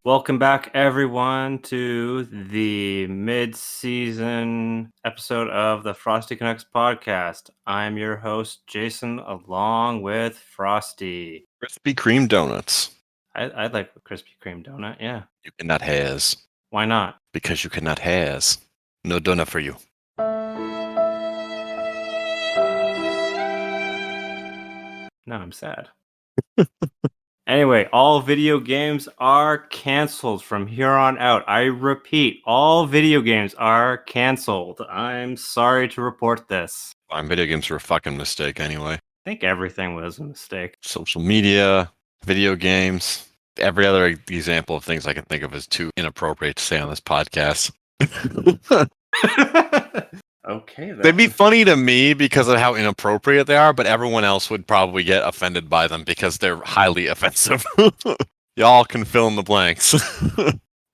Welcome back, everyone, to the mid-season episode of the Frosty Canucks podcast. I'm your host, Jason, along with Frosty. Krispy Kreme donuts. I'd like a Krispy Kreme donut, yeah. You cannot has. Why not? Because you cannot has. No donut for you. No, I'm sad. Anyway, all video games are canceled from here on out. I repeat, all video games are canceled. I'm sorry to report this. Video games were a fucking mistake anyway. I think everything was a mistake. Social media, video games, every other example of things I can think of is too inappropriate to say on this podcast. Okay, then. They'd be funny to me because of how inappropriate they are, but everyone else would probably get offended by them because they're highly offensive. Y'all can fill in the blanks.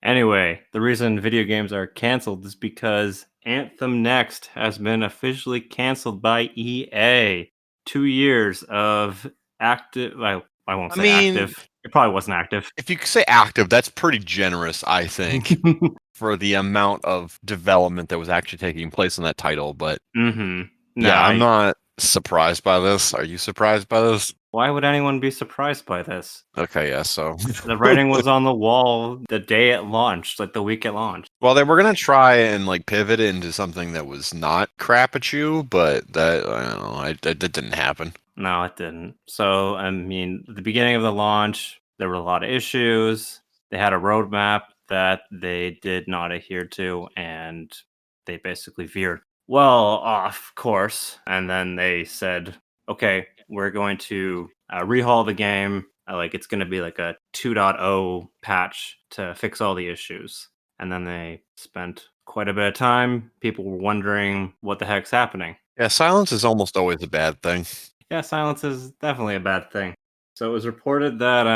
Anyway, the reason video games are canceled is because Anthem Next has been officially canceled by EA. 2 years of active... I won't say active. It probably wasn't active. If you say active, that's pretty generous, I think, for the amount of development that was actually taking place in that title. But I'm not surprised by this. Are you surprised by this? Why would anyone be surprised by this? Okay, yeah, so... The writing was on the wall the day it launched, like the week it launched. Well, they were going to try and pivot it into something that was not crap-a-chew, but that, I don't know, that didn't happen. No, it didn't. So, I mean, at the beginning of the launch, there were a lot of issues. They had a roadmap that they did not adhere to, and they basically veered well off course. And then they said, okay, we're going to rehaul the game. It's going to be like a 2.0 patch to fix all the issues. And then they spent quite a bit of time. People were wondering what the heck's happening. Yeah, silence is almost always a bad thing. Yeah, silence is definitely a bad thing. So it was reported that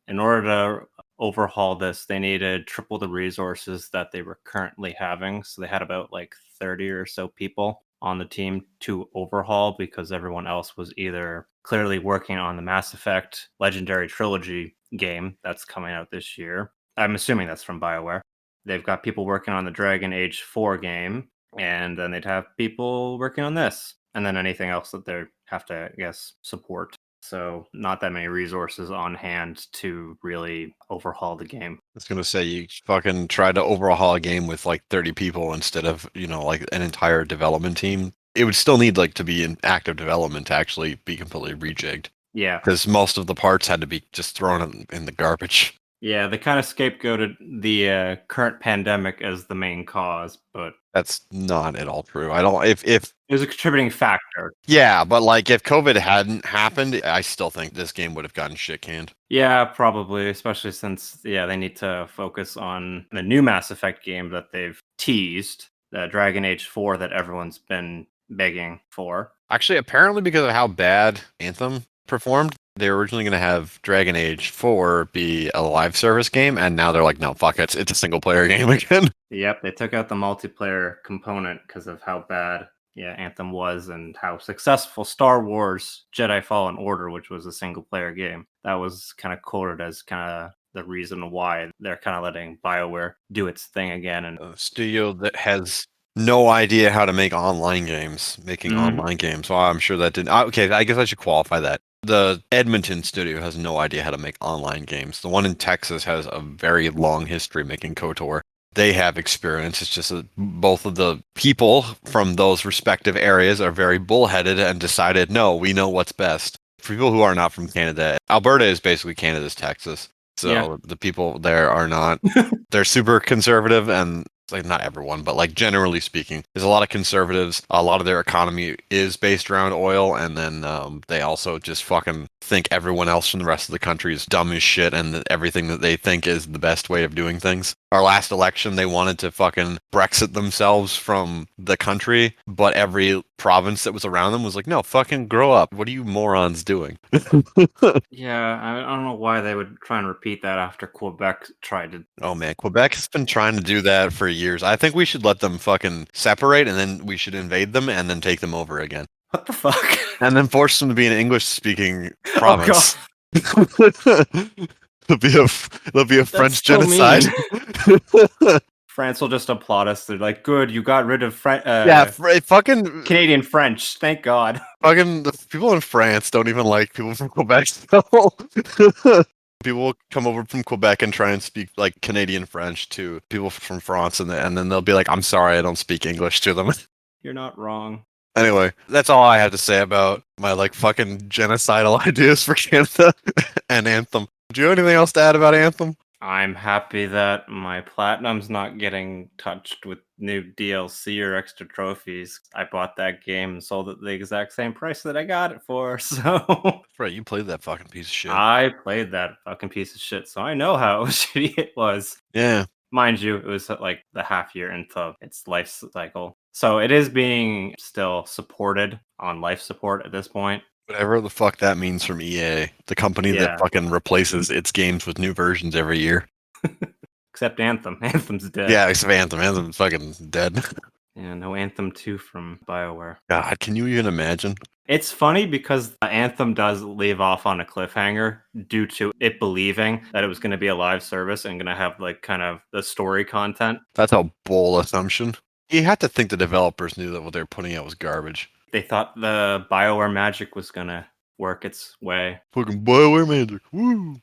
in order to overhaul this, they needed triple the resources that they were currently having. So they had about 30 or so people on the team to overhaul because everyone else was either clearly working on the Mass Effect Legendary Trilogy game that's coming out this year. I'm assuming that's from BioWare. They've got people working on the Dragon Age 4 game, and then they'd have people working on this. And then anything else that they have to, I guess, support. So not that many resources on hand to really overhaul the game. I was going to say, you fucking tried to overhaul a game with 30 people instead of, an entire development team. It would still need to be in active development to actually be completely rejigged. Yeah. Because most of the parts had to be just thrown in the garbage. Yeah, they kind of scapegoated the current pandemic as the main cause, but that's not at all true. I don't. If it was a contributing factor. Yeah, but if COVID hadn't happened, I still think this game would have gotten shit canned. Yeah, probably, especially since they need to focus on the new Mass Effect game that they've teased, the Dragon Age 4 that everyone's been begging for. Actually, apparently because of how bad Anthem performed, they were originally going to have Dragon Age 4 be a live service game, and now they're like, no, fuck it, it's a single-player game again. Yep, they took out the multiplayer component because of how bad Anthem was and how successful Star Wars Jedi Fallen Order, which was a single-player game. That was kind of quoted as kind of the reason why they're kind of letting BioWare do its thing again. And a studio that has no idea how to make online games, online games. Well, I'm sure that didn't... Okay, I guess I should qualify that. The Edmonton studio has no idea how to make online games. The one in Texas has a very long history making KOTOR. They have experience. It's just that both of the people from those respective areas are very bullheaded and decided, no, we know what's best. For people who are not from Canada, Alberta is basically Canada's Texas. So the people there are not, they're super conservative, and not everyone, but generally speaking, there's a lot of conservatives. A lot of their economy is based around oil, and then they also just fucking think everyone else from the rest of the country is dumb as shit, and that everything that they think is the best way of doing things. Our last election, they wanted to fucking Brexit themselves from the country, but every province that was around them was like, no, fucking grow up. What are you morons doing? Yeah, I don't know why they would try and repeat that after Quebec tried to... Oh man, Quebec has been trying to do that for years. I think we should let them fucking separate, and then we should invade them and then take them over again. What the fuck? and then force them to be an English-speaking Oh god, province. There'll be a French so genocide. France will just applaud us. They're like, "Good, you got rid of fucking Canadian French. Thank God." fucking the people in France don't even like people from Quebec. So people will come over from Quebec and try and speak like Canadian French to people from France, and then they'll be like, "I'm sorry, I don't speak English" to them. You're not wrong. Anyway, that's all I have to say about my like fucking genocidal ideas for Canada and Anthem. Do you have anything else to add about Anthem? I'm happy that my platinum's not getting touched with new DLC or extra trophies. I bought that game and sold it at the exact same price that I got it for. So Right, you played that fucking piece of shit. I played that fucking piece of shit, so I know how shitty it was. Yeah. Mind you, it was like the half year into its life cycle. So it is being still supported on life support at this point. Whatever the fuck that means from EA, the company that fucking replaces its games with new versions every year. Except Anthem. Anthem's dead. Yeah, except Anthem. Anthem's fucking dead. Yeah, no Anthem 2 from BioWare. God, can you even imagine? It's funny because Anthem does leave off on a cliffhanger due to it believing that it was going to be a live service and going to have like kind of the story content. That's a bold assumption. You had to think the developers knew that what they were putting out was garbage. They thought the BioWare magic was going to work its way. Fucking BioWare magic. Woo!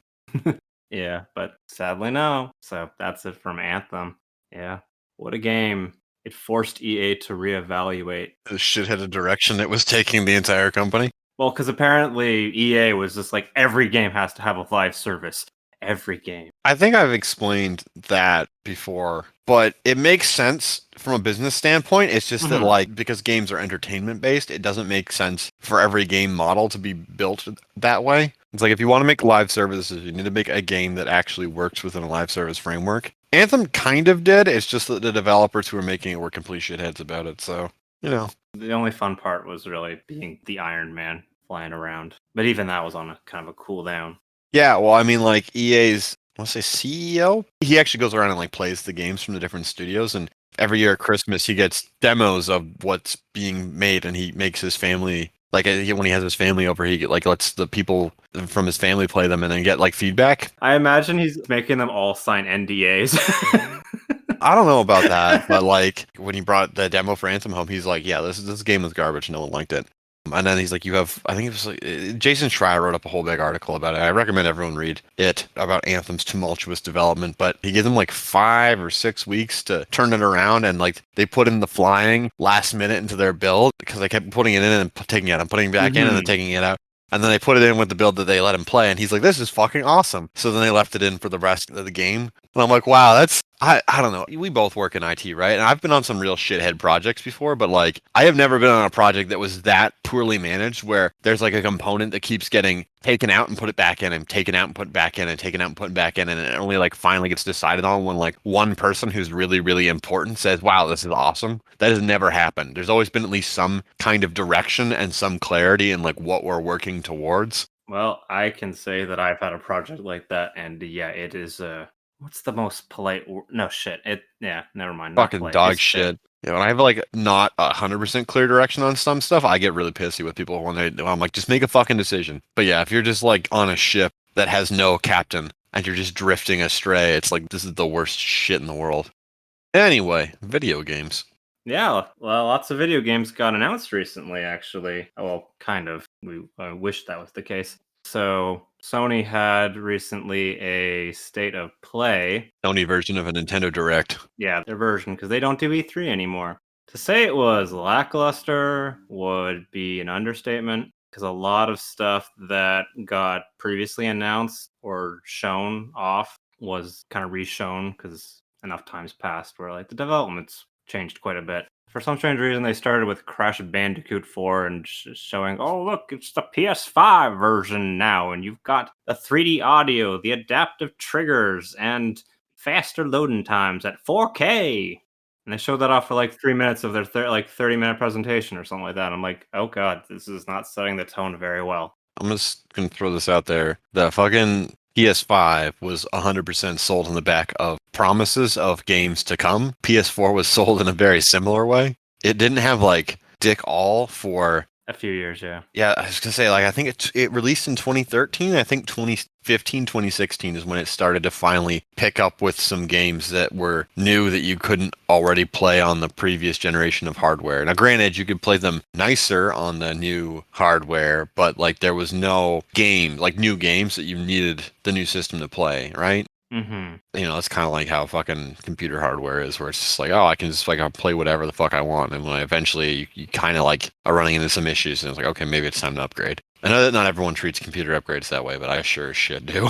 Yeah, but sadly no. So that's it from Anthem. Yeah. What a game. It forced EA to reevaluate. The shitheaded direction it was taking the entire company. Well, because apparently EA was just like, every game has to have a live service. Every game. I think I've explained that before, but it makes sense from a business standpoint. It's just that, like, because games are entertainment based, it doesn't make sense for every game model to be built that way. It's like if you want to make live services, you need to make a game that actually works within a live service framework. Anthem kind of did. It's just that the developers who were making it were complete shitheads about it. So, you know. The only fun part was really being the Iron Man flying around. But even that was on a kind of a cooldown. Yeah, well, I mean, like EA's, I want to say CEO. He actually goes around and like plays the games from the different studios, and every year at Christmas he gets demos of what's being made, and he makes his family like when he has his family over, he like lets the people from his family play them, and then get like feedback. I imagine he's making them all sign NDAs. I don't know about that, but like when he brought the demo for Anthem home, he's like, "Yeah, this game was garbage. No one liked it." And then he's like, "You have," I think it was like Jason Schreier wrote up a whole big article about it. I recommend everyone read it about Anthem's tumultuous development. But he gives them like 5 or 6 weeks to turn it around, and like they put in the flying last minute into their build because they kept putting it in and taking it out, and putting it back in and then taking it out. And then they put it in with the build that they let him play, and he's like, "This is fucking awesome." So then they left it in for the rest of the game. And I'm like, wow, that's, I don't know. We both work in IT, right? And I've been on some real shithead projects before, but like, I have never been on a project that was that poorly managed where there's like a component that keeps getting taken out and put it back in, and taken out and put it back in, and taken out and put it back in, and it only like finally gets decided on when like one person who's really, really important says, "Wow, this is awesome." That has never happened. There's always been at least some kind of direction and some clarity in like what we're working towards. Well, I can say that I've had a project like that, and yeah, it is what's the most polite no shit. Never mind. Fucking dog shit. Yeah, when I have like not 100% clear direction on some stuff, I get really pissy with people when I'm like, just make a fucking decision. But yeah, if you're just like on a ship that has no captain and you're just drifting astray, it's like, this is the worst shit in the world. Anyway, video games. Yeah, well, lots of video games got announced recently, actually. Well, kind of. I wish that was the case. So, Sony had recently a State of Play. Sony version of a Nintendo Direct. Yeah, their version, because they don't do E3 anymore. To say it was lackluster would be an understatement, because a lot of stuff that got previously announced or shown off was kind of re-shown, because enough times passed where like the development's changed quite a bit. For some strange reason, they started with Crash Bandicoot 4 and showing, oh, look, it's the PS5 version now, and you've got the 3D audio, the adaptive triggers, and faster loading times at 4K. And they showed that off for like 3 minutes of their 30-minute presentation or something like that. I'm like, oh god, this is not setting the tone very well. I'm just going to throw this out there. The fucking PS5 was 100% sold on the back of promises of games to come. PS4 was sold in a very similar way. It didn't have like dick all for A few years, yeah. Yeah, I was gonna say, like, I think it released in 2013. I think 2015, 2016 is when it started to finally pick up with some games that were new that you couldn't already play on the previous generation of hardware. Now, granted, you could play them nicer on the new hardware, but like there was no game, like new games that you needed the new system to play, right? Mm-hmm. You know, it's kind of like how fucking computer hardware is, where it's just like, oh, I can just like I'll play whatever the fuck I want, and when eventually you kind of like are running into some issues, and it's like, okay, maybe it's time to upgrade. I know that not everyone treats computer upgrades that way, but I sure as shit do.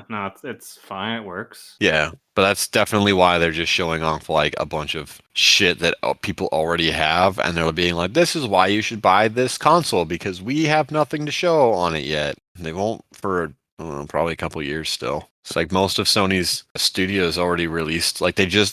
No, it's fine. It works. Yeah, but that's definitely why they're just showing off like a bunch of shit that people already have, and they're being like, this is why you should buy this console because we have nothing to show on it yet. They won't for I don't know, probably a couple years still. It's like most of Sony's studios already released, like they just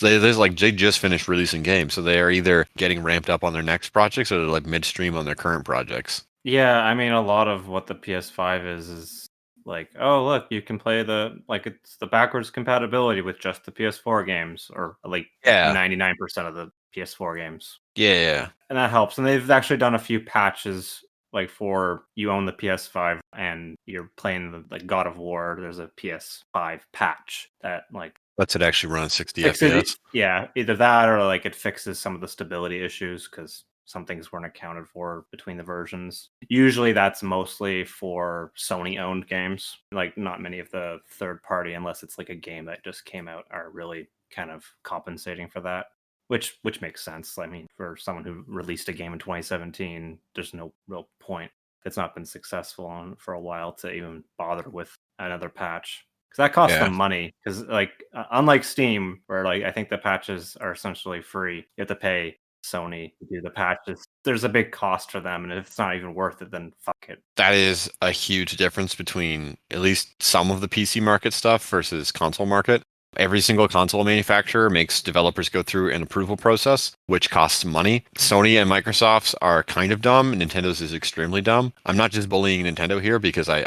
finished releasing games, so they are either getting ramped up on their next projects or they're like midstream on their current projects. Yeah, I mean, a lot of what the PS5 is like, oh, look, you can play it's the backwards compatibility with just the PS4 games, or like Yeah, 99% of the PS4 games. yeah, And that helps. And they've actually done a few patches, like for you own the PS5 and you're playing the like God of War. There's a PS5 patch that like lets it actually run 60 fixes it. FPS. Yeah, either that or like it fixes some of the stability issues because some things weren't accounted for between the versions. Usually that's mostly for Sony owned games. Like not many of the third party, unless it's like a game that just came out, are really kind of compensating for that. Which makes sense. I mean, for someone who released a game in 2017, there's no real point. It's not been successful for a while to even bother with another patch because that costs Yeah, them money. Because like unlike Steam, where like I think the patches are essentially free, you have to pay Sony to do the patches. There's a big cost for them, and if it's not even worth it, then fuck it. that is a huge difference between at least some of the PC market stuff versus console market. Every single console manufacturer makes developers go through an approval process, which costs money. Sony and Microsoft's are kind of dumb. Nintendo's is extremely dumb. I'm not just bullying Nintendo here because I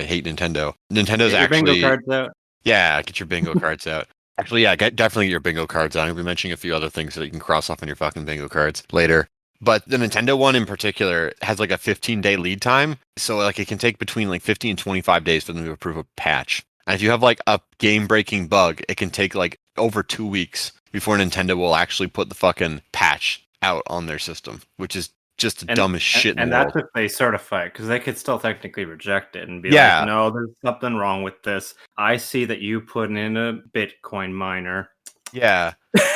hate Nintendo. Nintendo's Get your bingo actually, cards out. yeah, get your bingo cards out. Actually, yeah, definitely get your bingo cards out. I'll be mentioning a few other things that you can cross off on your fucking bingo cards later. But the Nintendo one in particular has like a 15-day lead time. So like it can take between like 50 and 25 days for them to approve a patch. And if you have like a game-breaking bug, it can take like over 2 weeks before Nintendo will actually put the fucking patch out on their system, which is just the And dumbest shit in and the that's world. if they certify it, because they could still technically reject it and be like, Yeah, "No, there's something wrong with this. I see that you put in a Bitcoin miner." yeah.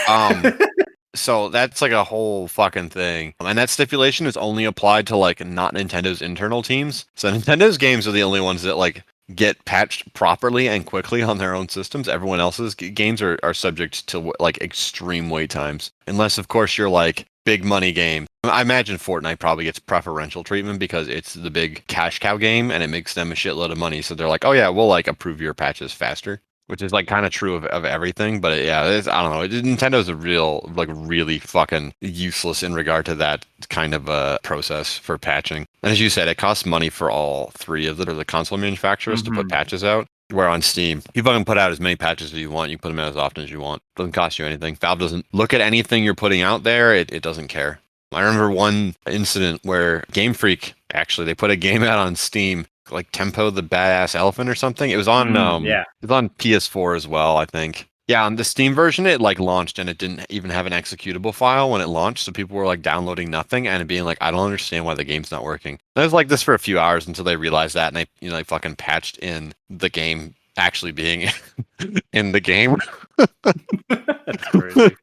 Um, So that's like a whole fucking thing. And that stipulation is only applied to like not Nintendo's internal teams. So Nintendo's games are the only ones that like get patched properly and quickly on their own systems. Everyone else's games are subject to like extreme wait times. Unless of course you're like big money game. I imagine Fortnite probably gets preferential treatment because it's the big cash cow game and it makes them a shitload of money. So they're like, oh yeah, we'll like approve your patches faster, which is like kind of true of everything. But yeah, I don't know. Nintendo's a real, like, really fucking useless in regard to that kind of process for patching. And as you said, it costs money for all three of the console manufacturers to put Mhm. patches out. Where on Steam, you fucking put out as many patches as you want. You put them out as often as you want. Doesn't cost you anything. Valve doesn't look at anything you're putting out there. It doesn't care. I remember one incident where Game Freak actually they put a game out on Steam like Tempo the Badass Elephant or something. It was on Yeah. it was on PS4 as well, I think. Yeah, on the Steam version it like launched and it didn't even have an executable file when it launched, so people were like downloading nothing and it being like, I don't understand why the game's not working. And it was like this for a few hours until they realized that and they they fucking patched in the game actually being in the game. That's crazy.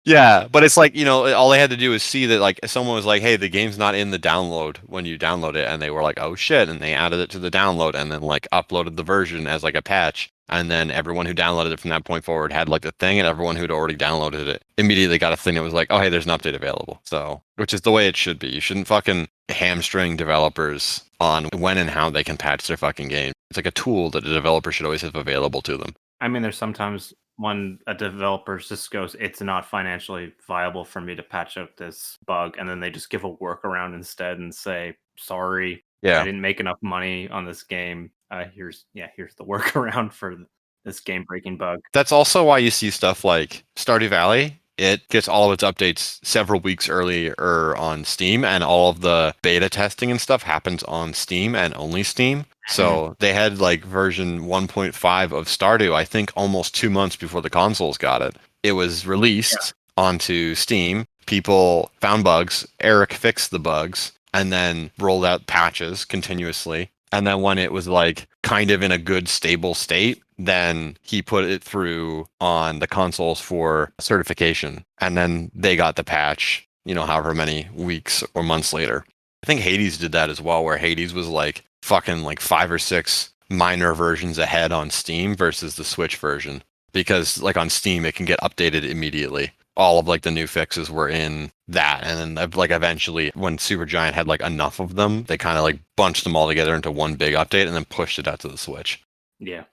Yeah, but it's like, all they had to do is see that like someone was like, "Hey, the game's not in the download when you download it." And they were like, "Oh shit." And they added it to the download and then like uploaded the version as like a patch. And then everyone who downloaded it from that point forward had like the thing and everyone who'd already downloaded it immediately got a thing that was like, "Oh, hey, there's an update available." So, which is the way it should be. You shouldn't fucking hamstring developers on when and how they can patch their fucking game. It's like a tool that a developer should always have available to them. I mean, there's sometimes when a developer just goes, "It's not financially viable for me to patch out this bug," and then they just give a workaround instead and say, "Sorry, I Yeah. didn't make enough money on this game. Here's the workaround for this game breaking bug." That's also why you see stuff like Stardew Valley. it gets all of its updates several weeks earlier on Steam, and all of the beta testing and stuff happens on Steam and only Steam. So they had like version 1.5 of Stardew, I think almost 2 months before the consoles got it. It was released onto Steam. People found bugs. Eric fixed the bugs and then rolled out patches continuously. And then when it was like kind of in a good stable state, then he put it through on the consoles for certification. And then they got the patch, however many weeks or months later. I think Hades did that as well, where Hades was like fucking like 5 or 6 minor versions ahead on Steam versus the Switch version. Because like on Steam, it can get updated immediately. All of like the new fixes were in that, and then like eventually when Supergiant had like enough of them, they kind of like bunched them all together into one big update and then pushed it out to the Switch. Yeah.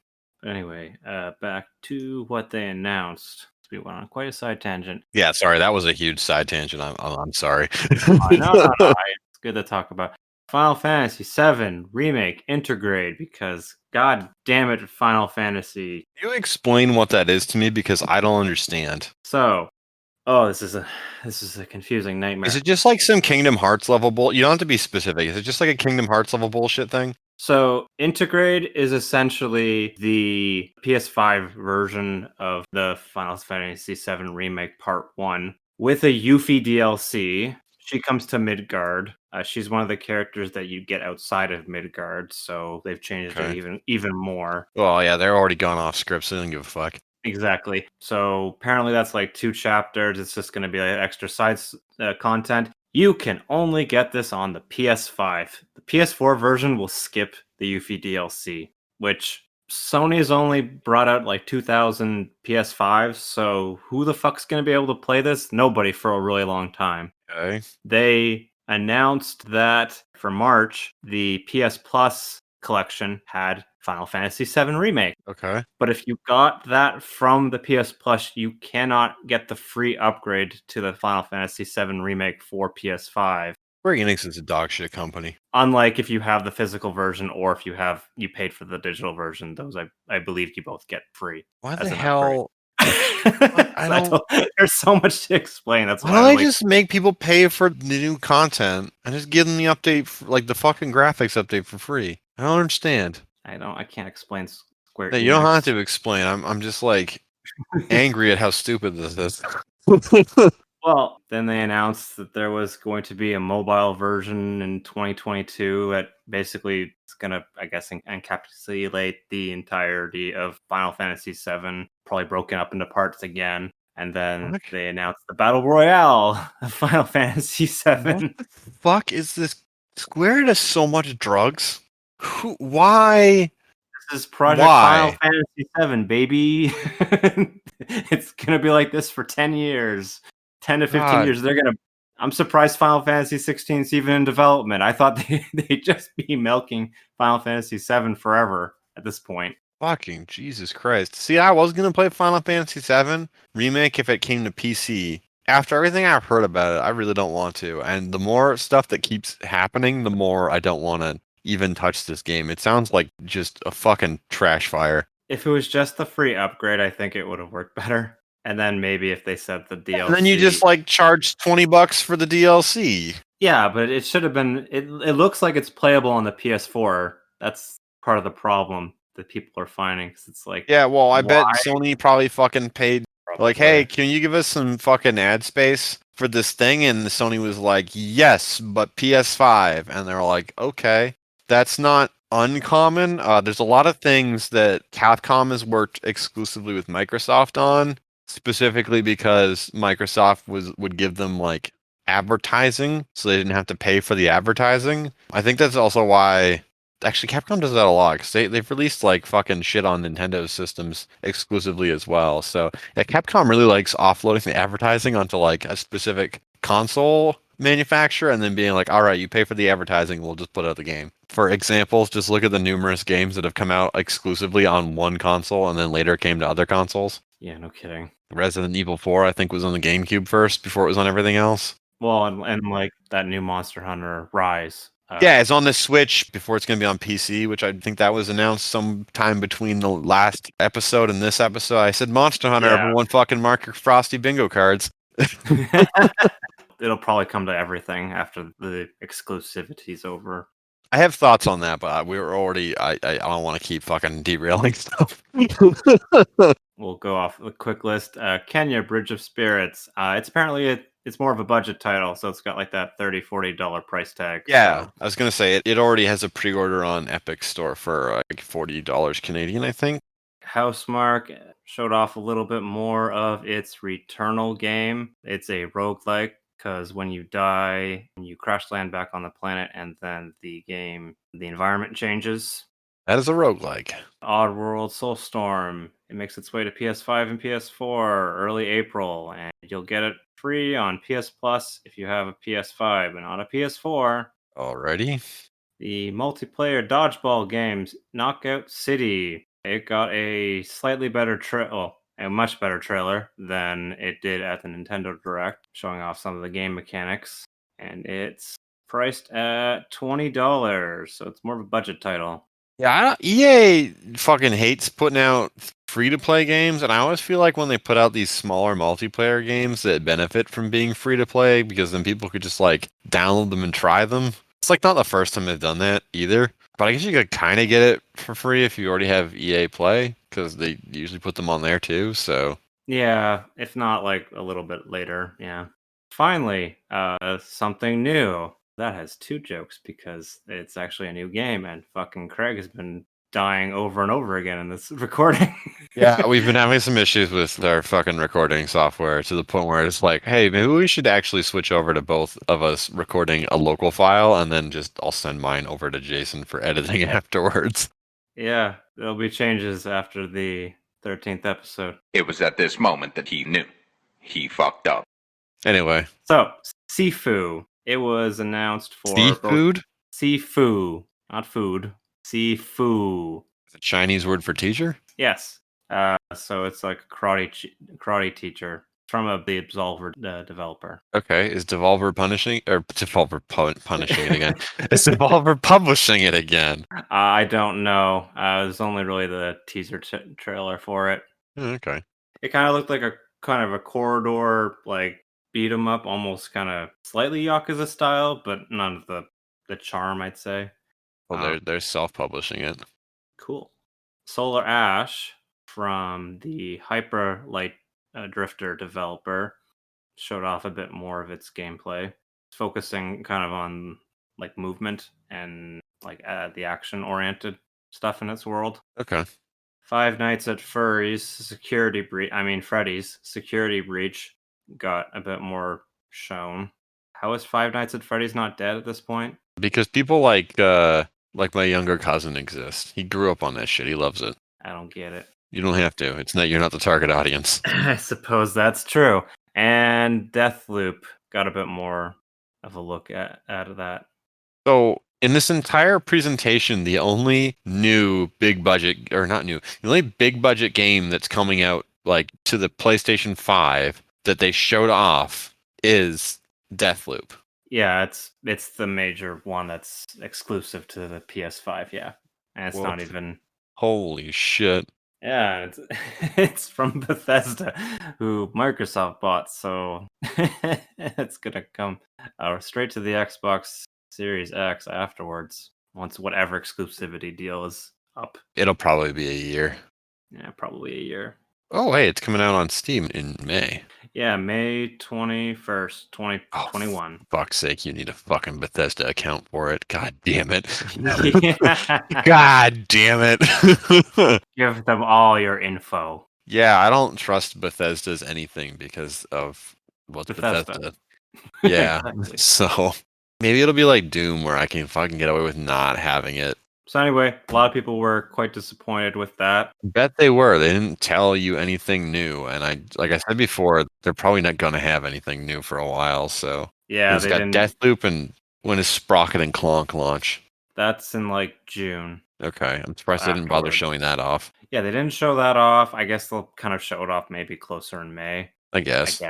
Anyway, back to what they announced. We went on quite a side tangent. Yeah, sorry, that was a huge side tangent. I'm sorry. No. It's good to talk about Final Fantasy VII Remake Intergrade, because god damn it, Final Fantasy. Can you explain what that is to me, because I don't understand. So, this is a confusing nightmare. Is it just like some Kingdom Hearts level bull? You don't have to be specific. Is it just like a Kingdom Hearts level bullshit thing? So, Intergrade is essentially the PS5 version of the Final Fantasy VII Remake Part 1 with a Yuffie DLC. She comes to Midgard. She's one of the characters that you get outside of Midgard, so they've changed it even more. Well, yeah, they're already gone off script, so they don't give a fuck. Exactly. So apparently that's like 2 chapters. It's just going to be like extra side content. You can only get this on the PS5. The PS4 version will skip the Yuffie DLC, which Sony's only brought out like 2,000 PS5s, so who the fuck's going to be able to play this? Nobody for a really long time. Okay. They announced that for March, the PS Plus collection had Final Fantasy VII Remake. Okay. But if you got that from the PS Plus, you cannot get the free upgrade to the Final Fantasy VII Remake for PS5. Square Enix is a dog shit company. Unlike if you have the physical version, or if you paid for the digital version, those I believe you both get free. Why the hell? There's so much to explain. That's why don't I just make people pay for the new content and just give them the update, like the fucking graphics update, for free? I don't understand. I can't explain Square Enix. You don't have to explain. I'm just like angry at how stupid this is. Well, then they announced that there was going to be a mobile version in 2022 that basically is going to, I guess, encapsulate the entirety of Final Fantasy VII, probably broken up into parts again. And then they announced the Battle Royale of Final Fantasy VII. What the fuck is this? Square does so much drugs. Why? This is Project Final Fantasy VII, baby. It's going to be like this for 10 years. 10 to 15 years. I'm surprised Final Fantasy 16 is even in development. I thought they'd just be milking Final Fantasy 7 forever at this point. Fucking Jesus Christ. See, I was going to play Final Fantasy 7 Remake if it came to PC. After everything I've heard about it, I really don't want to. And the more stuff that keeps happening, the more I don't want to even touch this game. It sounds like just a fucking trash fire. If it was just the free upgrade, I think it would have worked better. And then maybe if they said the DLC. And then you just like charge $20 for the DLC. Yeah, but it should have been. It looks like it's playable on the PS4. That's part of the problem that people are finding. Because it's like. Yeah, well, I bet Sony probably fucking paid. Like, hey, can you give us some fucking ad space for this thing? And Sony was like, yes, but PS5. And they're like, okay, that's not uncommon. There's a lot of things that Capcom has worked exclusively with Microsoft on. Specifically because Microsoft would give them like advertising, so they didn't have to pay for the advertising. I think that's also why actually Capcom does that a lot, because they've released like fucking shit on Nintendo systems exclusively as well. So yeah, Capcom really likes offloading the advertising onto like a specific console manufacturer and then being like, all right, you pay for the advertising, we'll just put out the game. For examples, just look at the numerous games that have come out exclusively on one console and then later came to other consoles. Yeah, no kidding. Resident Evil 4, I think, was on the GameCube first before it was on everything else. Well, and like that new Monster Hunter Rise. Yeah, it's on the Switch before it's going to be on PC, which I think that was announced sometime between the last episode and this episode. I said Monster Hunter, everyone fucking mark your Frosty bingo cards. It'll probably come to everything after the exclusivity's over. I have thoughts on that, but we were already. I don't want to keep fucking derailing stuff. We'll go off a quick list. Kenya, Bridge of Spirits. It's apparently it's more of a budget title, so it's got like that $30-$40 price tag. Yeah, So. I was gonna say it already has a pre-order on Epic Store for like $40 Canadian, I think. Housemark showed off a little bit more of its Returnal game. It's a roguelike because when you die, you crash land back on the planet, and then the environment changes. That is a roguelike. Oddworld Soulstorm. It makes its way to PS5 and PS4 early April, and you'll get it free on PS Plus if you have a PS5 and not a PS4. Alrighty. The multiplayer dodgeball games Knockout City. It got a slightly better a much better trailer than it did at the Nintendo Direct, showing off some of the game mechanics. And it's priced at $20, so it's more of a budget title. Yeah, EA fucking hates putting out free-to-play games, and I always feel like when they put out these smaller multiplayer games that benefit from being free-to-play, because then people could just like download them and try them. It's like not the first time they've done that either, but I guess you could kind of get it for free if you already have EA Play, because they usually put them on there too, so. Yeah, if not like a little bit later, yeah. Finally, something new. That has two jokes because it's actually a new game, and fucking Craig has been dying over and over again in this recording. Yeah, we've been having some issues with our fucking recording software to the point where it's like, hey, maybe we should actually switch over to both of us recording a local file, and then just I'll send mine over to Jason for editing afterwards. Yeah, there'll be changes after the 13th episode. It was at this moment that he knew. He fucked up. Anyway. So, Sifu. It was announced for Seafood? Sifu, not food. Sifu. The Chinese word for teacher? Yes. So it's like a karate teacher from the Absolver developer. Okay, is Devolver punishing punishing it again? Is Devolver publishing it again? I don't know. There's only really the teaser trailer for it. Okay. It kind of looked like a kind of a corridor like beat 'em up, almost kind of slightly Yakuza style, but none of the charm, I'd say. Well, they're self-publishing it. Cool. Solar Ash from the Hyper Light Drifter developer showed off a bit more of its gameplay, focusing kind of on like movement and like the action-oriented stuff in its world. Okay. Five Nights at Freddy's Security Breach got a bit more shown. How is Five Nights at Freddy's not dead at this point? Because people like my younger cousin exist. He grew up on that shit. He loves it. I don't get it. You don't have to. You're not the target audience. I suppose that's true. And Deathloop got a bit more of a look at that. So in this entire presentation, the only new big budget, or not new, the only big budget game that's coming out like to the PlayStation 5 that they showed off is Deathloop. Yeah, it's the major one that's exclusive to the PS5, yeah. And it's not even... Holy shit. Yeah, it's from Bethesda, who Microsoft bought, so it's gonna come straight to the Xbox Series X afterwards, once whatever exclusivity deal is up. It'll probably be a year. Yeah, probably a year. Oh, hey, it's coming out on Steam in May. Yeah, May 21st, 2021. Oh, fuck's sake, you need a fucking Bethesda account for it. God damn it. Yeah. God damn it. Give them all your info. Yeah, I don't trust Bethesda's anything because of Bethesda. Yeah, Exactly. So maybe it'll be like Doom where I can fucking get away with not having it. So anyway, a lot of people were quite disappointed with that. Bet they were. They didn't tell you anything new, and like I said before, they're probably not gonna have anything new for a while. So yeah, it's got Deathloop, and when is Sprocket and Clonk launch? That's in like June. Okay, I'm surprised they didn't bother showing that off. Yeah, they didn't show that off. I guess they'll kind of show it off maybe closer in May. I guess.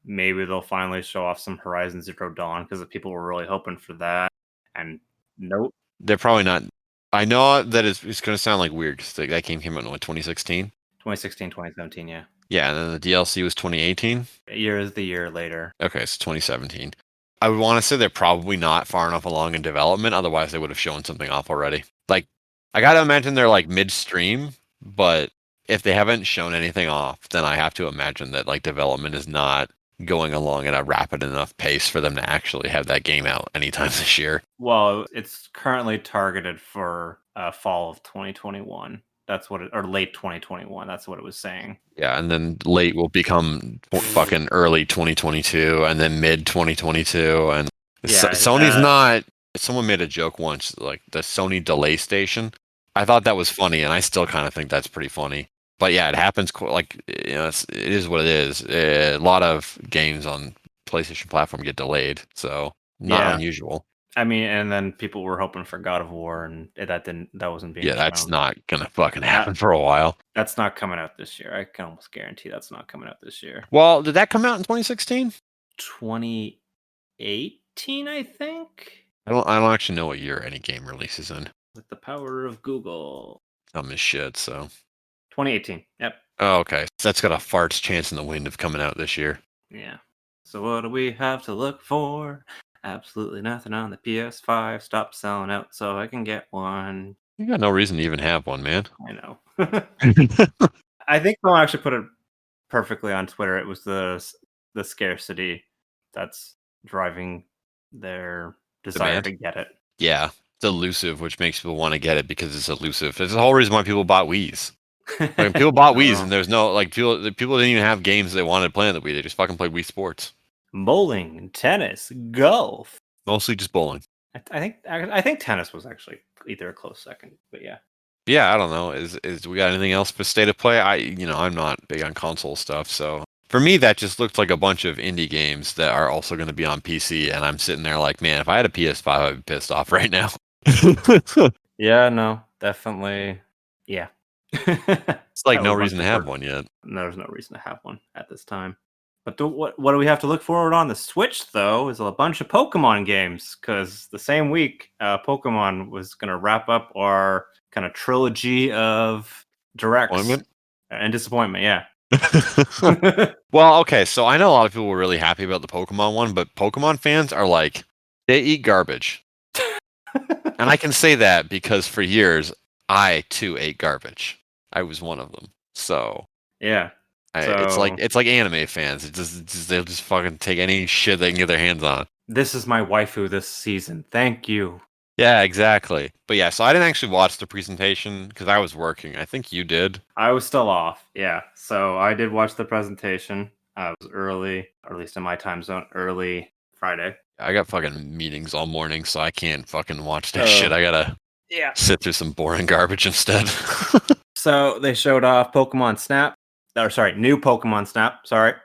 Maybe they'll finally show off some Horizon Zero Dawn because the people were really hoping for that. And nope. They're probably not. I know that it's going to sound like weird because that game came out in 2016? 2016, 2017, yeah. Yeah, and then the DLC was 2018. A year is the year later. Okay, so 2017. I would want to say they're probably not far enough along in development. Otherwise, they would have shown something off already. Like, I gotta imagine they're like midstream, but if they haven't shown anything off, then I have to imagine that like development is not going along at a rapid enough pace for them to actually have that game out anytime this year. Well, it's currently targeted for fall of 2021. That's what or late 2021. That's what it was saying. Yeah, and then late will become fucking early 2022, and then mid 2022, and Sony's not. Someone made a joke once, like the Sony delay station. I thought that was funny, and I still kind of think that's pretty funny. But yeah, it happens. Like it is what it is. A lot of games on PlayStation platform get delayed, so not unusual. I mean, and then people were hoping for God of War, and that wasn't being. Yeah, that's not gonna fucking happen for a while. That's not coming out this year. I can almost guarantee that's not coming out this year. Well, did that come out in 2016? 2018, I think. I don't actually know what year any game releases in. With the power of Google. Dumb as shit. So. 2018. Yep. Oh, okay. So that's got a fart's chance in the wind of coming out this year. Yeah. So what do we have to look for? Absolutely nothing on the PS5. Stop selling out so I can get one. You got no reason to even have one, man. I know. I think someone actually put it perfectly on Twitter. It was the scarcity that's driving their desire to get it. Yeah. It's elusive, which makes people want to get it because it's elusive. It's the whole reason why people bought Wiis. Like, people bought Wiis and there's no, like, people didn't even have games they wanted to play on the Wii. They just fucking played Wii Sports. Bowling, tennis, golf. Mostly just bowling. I think tennis was actually either a close second, but yeah. Yeah, I don't know. Is we got anything else for state of play? I'm not big on console stuff, so for me that just looked like a bunch of indie games that are also going to be on PC, and I'm sitting there like, man, if I had a PS5, I'd be pissed off right now. Yeah, no, definitely. Yeah. It's like no reason to have one yet. There's no reason to have one at this time. But what do we have to look forward on the Switch, though, is a bunch of Pokemon games, because the same week, Pokemon was going to wrap up our kind of trilogy of directs. And disappointment, yeah. Well, okay, so I know a lot of people were really happy about the Pokemon one, but Pokemon fans are like, they eat garbage. And I can say that because for years, I, too, ate garbage. I was one of them. So... yeah. It's like anime fans. They'll just fucking take any shit they can get their hands on. This is my waifu this season. Thank you. Yeah, exactly. But yeah, so I didn't actually watch the presentation because I was working. I think you did. I was still off. Yeah. So I did watch the presentation. I was early, or at least in my time zone, early Friday. I got fucking meetings all morning, so I can't fucking watch that shit. I gotta sit through some boring garbage instead. So they showed off Pokemon Snap. New Pokemon Snap. Sorry.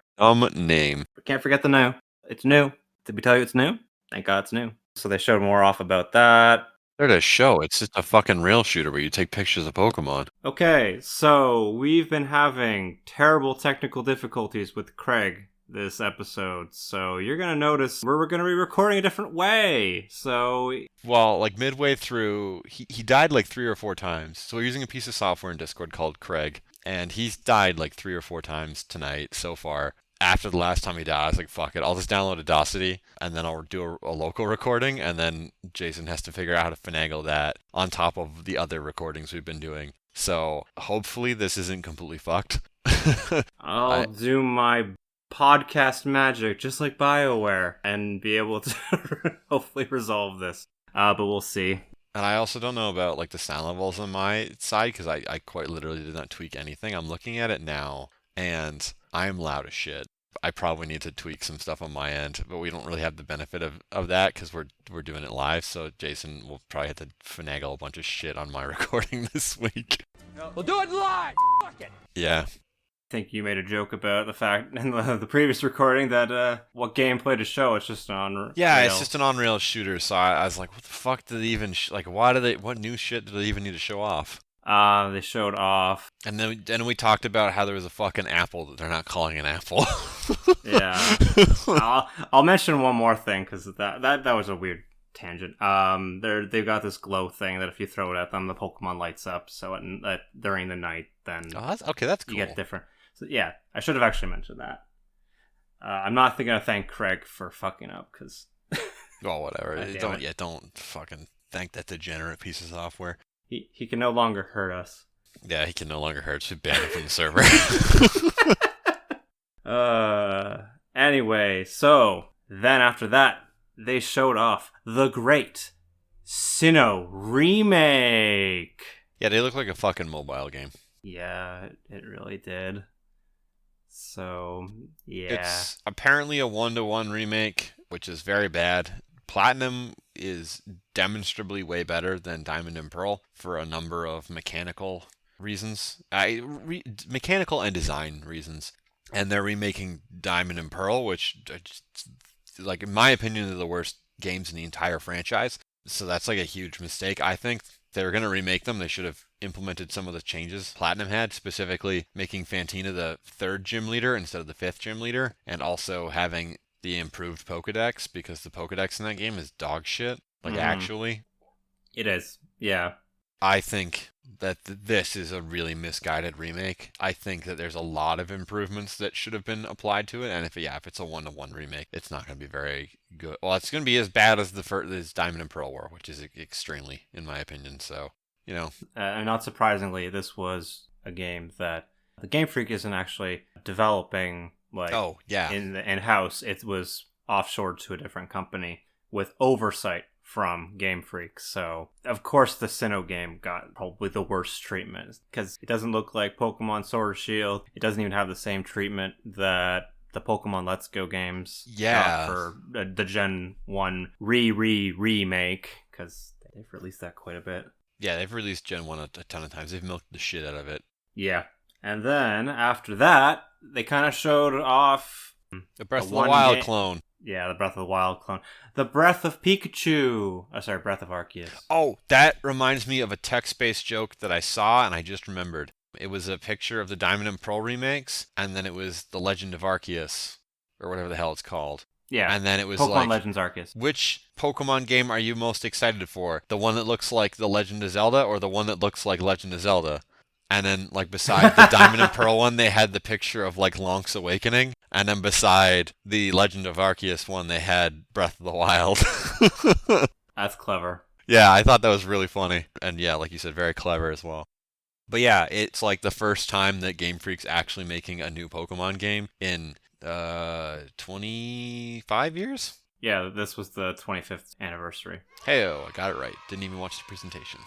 Name. Can't forget the new. It's new. Did we tell you it's new? Thank God it's new. So they showed more off about that. They're a show. It's just a fucking rail shooter where you take pictures of Pokemon. Okay, so we've been having terrible technical difficulties with Craig this episode. So you're going to notice we're going to be recording a different way. So... well, like midway through, he died like 3 or 4 times. So we're using a piece of software in Discord called Craig. And he's died like 3 or 4 times tonight so far. After the last time he died, I was like, fuck it. I'll just download Audacity, and then I'll do a local recording, and then Jason has to figure out how to finagle that on top of the other recordings we've been doing. So hopefully this isn't completely fucked. I'll do my podcast magic, just like BioWare, and be able to hopefully resolve this. But we'll see. And I also don't know about like the sound levels on my side because I quite literally did not tweak anything. I'm looking at it now and I'm loud as shit. I probably need to tweak some stuff on my end, but we don't really have the benefit of that because we're doing it live. So Jason will probably have to finagle a bunch of shit on my recording this week. We'll do it live. Fuck it. Yeah. I think you made a joke about the fact in the previous recording that what gameplay to show. It's just on. Yeah, it's just an on-rail shooter. So I was like, what the fuck did they even what new shit did they even need to show off? They showed off, and then we talked about how there was a fucking apple that they're not calling an apple. Yeah, I'll mention one more thing because that was a weird tangent. They've got this glow thing that if you throw it at them, the Pokemon lights up. So during the night, then that's cool. You get different. So, yeah, I should have actually mentioned that. I'm not going to thank Craig for fucking up, because... Well, whatever. Don't fucking thank that degenerate piece of software. He can no longer hurt us. Yeah, he can no longer hurt us. We banned him from the server. Anyway, so then after that, they showed off the great Sinnoh remake. Yeah, they look like a fucking mobile game. Yeah, it really did. So, yeah. It's apparently a 1-to-1 remake, which is very bad. Platinum is demonstrably way better than Diamond and Pearl for a number of mechanical reasons. Mechanical and design reasons. And they're remaking Diamond and Pearl, which, like, in my opinion, are the worst games in the entire franchise. So that's like a huge mistake. I think if they were going to remake them, they should have implemented some of the changes Platinum had, specifically making Fantina the 3rd gym leader instead of the 5th gym leader, and also having the improved Pokedex, because the Pokedex in that game is dog shit. Like, actually. It is, yeah. I think that this is a really misguided remake. I think that there's a lot of improvements that should have been applied to it, and if it's a 1-to-1 remake, it's not going to be very good. Well, it's going to be as bad as as Diamond and Pearl were, which is extremely, in my opinion. So, you know, and not surprisingly, this was a game that the Game Freak isn't actually developing. Like, in-house, it was offshored to a different company with oversight from Game Freak. So, of course, the Sinnoh game got probably the worst treatment, because it doesn't look like Pokemon Sword or Shield. It doesn't even have the same treatment that the Pokemon Let's Go games got for the Gen 1 remake, because they've released that quite a bit. Yeah, they've released Gen 1 a ton of times. They've milked the shit out of it. Yeah. And then, after that, they kind of showed off... the Breath of the Wild clone. Yeah, the Breath of the Wild clone. The Breath of Pikachu. Oh, sorry, Breath of Arceus. Oh, that reminds me of a text-based joke that I saw, and I just remembered. It was a picture of the Diamond and Pearl remakes, and then it was The Legend of Arceus, or whatever the hell it's called. Yeah, and then it was Pokemon Legends Arceus. Which Pokemon game are you most excited for? The one that looks like The Legend of Zelda, or the one that looks like Legend of Zelda? And then, like, beside the Diamond and Pearl one, they had the picture of, like, Link's Awakening. And then beside the Legend of Arceus one, they had Breath of the Wild. That's clever. Yeah, I thought that was really funny. And yeah, like you said, very clever as well. But yeah, it's like the first time that Game Freak's actually making a new Pokemon game in 25 years? Yeah, this was the 25th anniversary. Hey-oh, I got it right. Didn't even watch the presentation.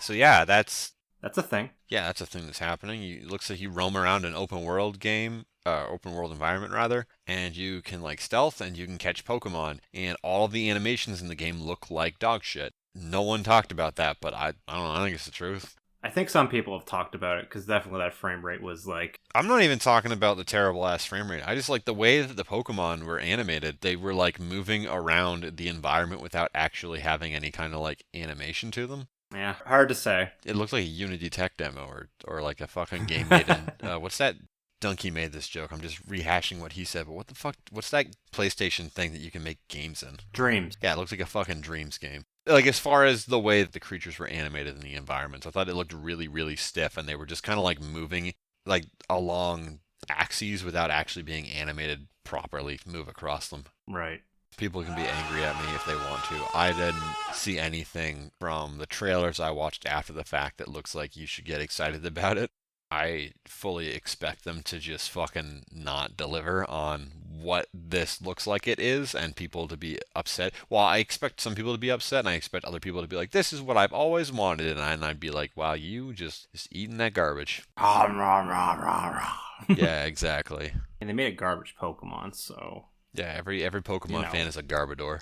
So yeah, that's a thing. Yeah, that's a thing that's happening. It looks like you roam around an open world environment rather, and you can like stealth and you can catch Pokemon, and all of the animations in the game look like dog shit. No one talked about that, but I don't know, I think it's the truth. I think some people have talked about it, because definitely that frame rate was like... I'm not even talking about the terrible ass frame rate. I just like the way that the Pokemon were animated. They were like moving around the environment without actually having any kind of like animation to them. Yeah, hard to say. It looked like a Unity Tech demo or like a fucking game made in... what's that? Donkey made this joke. I'm just rehashing what he said, but what the fuck? What's that PlayStation thing that you can make games in? Dreams. Yeah, it looks like a fucking Dreams game. Like, as far as the way that the creatures were animated in the environments, I thought it looked really, really stiff, and they were just kind of like moving like along axes without actually being animated properly to move across them. Right. People can be angry at me if they want to. I didn't see anything from the trailers I watched after the fact that looks like you should get excited about it. I fully expect them to just fucking not deliver on what this looks like it is, and people to be upset. Well, I expect some people to be upset, and I expect other people to be like, this is what I've always wanted, and I'd be like, wow, you just eating that garbage. Yeah, exactly. And they made a garbage Pokemon, so... Yeah, every Pokemon fan is a Garbodor.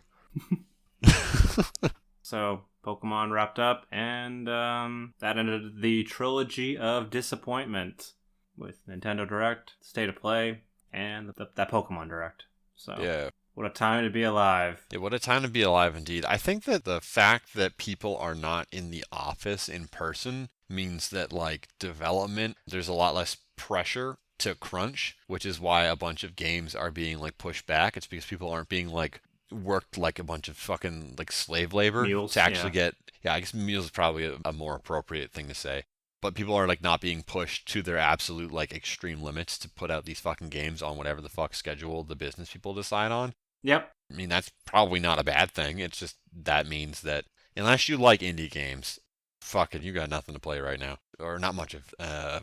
So, Pokemon wrapped up, and that ended the trilogy of disappointment with Nintendo Direct, State of Play, and that Pokemon Direct. So, yeah. What a time to be alive. Yeah, what a time to be alive indeed. I think that the fact that people are not in the office in person means that, like, development, there's a lot less pressure to crunch, which is why a bunch of games are being, like, pushed back. It's because people aren't being, like, worked like a bunch of fucking, like, slave labor mules, to actually get... Yeah, I guess mules is probably a more appropriate thing to say. but people are like not being pushed to their absolute like extreme limits to put out these fucking games on whatever the fuck schedule the business people decide on. Yep. I mean, that's probably not a bad thing. It's just that means that unless you like indie games, fucking you got nothing to play right now, or not much of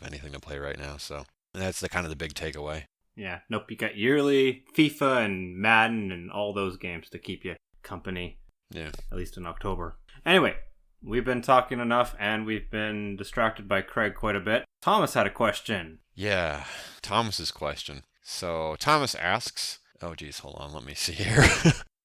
anything to play right now. So that's the kind of the big takeaway. Yeah. Nope. You got yearly FIFA and Madden and all those games to keep you company. Yeah. At least in October. Anyway, we've been talking enough, and we've been distracted by Craig quite a bit. Thomas had a question. Yeah, Thomas's question. So Thomas asks, oh geez, hold on, let me see here.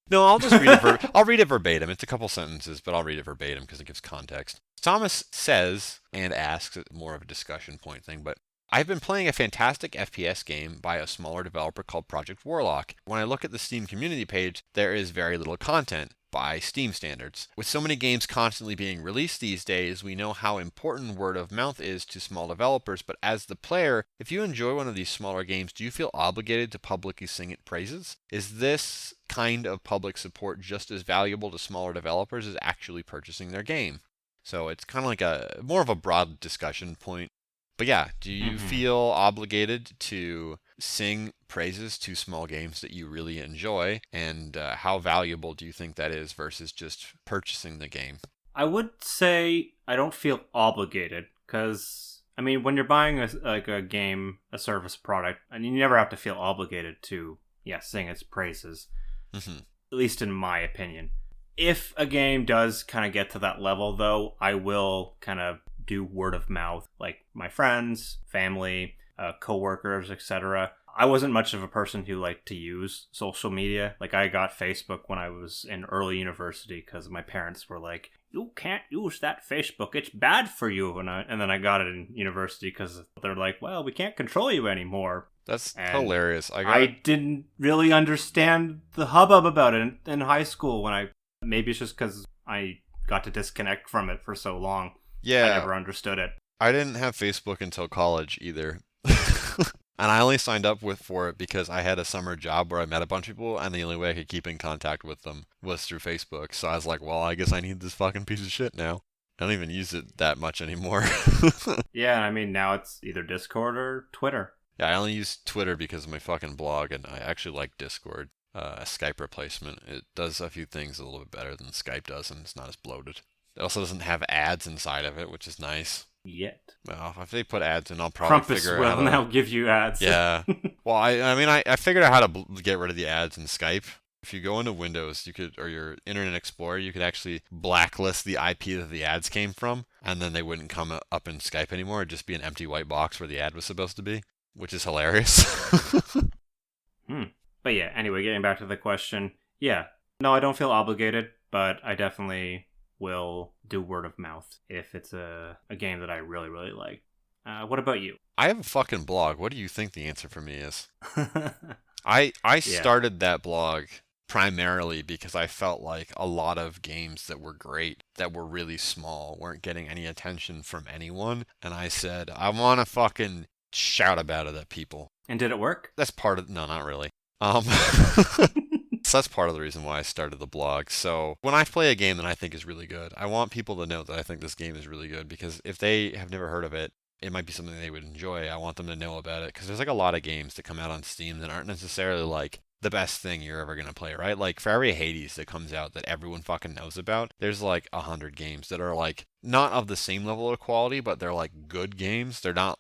No, I'll just read it. I'll read it verbatim. It's a couple sentences, but I'll read it verbatim because it gives context. Thomas says and asks, more of a discussion point thing, but I've been playing a fantastic FPS game by a smaller developer called Project Warlock. When I look at the Steam community page, there is very little content by Steam standards. With so many games constantly being released these days, we know how important word of mouth is to small developers, but as the player, if you enjoy one of these smaller games, do you feel obligated to publicly sing its praises? Is this kind of public support just as valuable to smaller developers as actually purchasing their game? So it's kind of like a more of a broad discussion point. But yeah, do you feel obligated to sing praises to small games that you really enjoy? And how valuable do you think that is versus just purchasing the game? I would say I don't feel obligated because, I mean, when you're buying a game, a service product, and you never have to feel obligated to, sing its praises. Mm-hmm. At least in my opinion. If a game does kind of get to that level, though, I will kind of do word of mouth, like my friends, family, coworkers, etc. I wasn't much of a person who liked to use social media. Like, I got Facebook when I was in early university because my parents were like, "You can't use that Facebook, it's bad for you." And then I got it in university because they're like, "Well, we can't control you anymore." That's and hilarious. I didn't really understand the hubbub about it in high school maybe it's just because I got to disconnect from it for so long. Yeah. I never understood it. I didn't have Facebook until college either. And I only signed up for it because I had a summer job where I met a bunch of people, and the only way I could keep in contact with them was through Facebook. So I was like, well, I guess I need this fucking piece of shit now. I don't even use it that much anymore. Yeah, I mean, now it's either Discord or Twitter. Yeah, I only use Twitter because of my fucking blog, and I actually like Discord. A Skype replacement. It does a few things a little bit better than Skype does, and it's not as bloated. It also doesn't have ads inside of it, which is nice. Yet. Well, if they put ads in, I'll probably figure out how to... now give you ads. Yeah. Well, I figured out how to get rid of the ads in Skype. If you go into Windows, or your Internet Explorer, you could actually blacklist the IP that the ads came from, and then they wouldn't come up in Skype anymore. It'd just be an empty white box where the ad was supposed to be, which is hilarious. But yeah, anyway, getting back to the question. Yeah. No, I don't feel obligated, but I definitely will do word of mouth if it's a game that I really, really like. What about you? I have a fucking blog. What do you think the answer for me is? I started that blog primarily because I felt like a lot of games that were great, that were really small, weren't getting any attention from anyone. And I said, I want to fucking shout about it at people. And did it work? That's part of... No, not really. So that's part of the reason why I started the blog. So when I play a game that I think is really good, I want people to know that I think this game is really good, because if they have never heard of it, it might be something they would enjoy. I want them to know about it, because there's like a lot of games that come out on Steam that aren't necessarily like the best thing you're ever going to play, right? Like for every Hades that comes out that everyone fucking knows about, there's like 100 games that are like not of the same level of quality, but they're like good games. They're not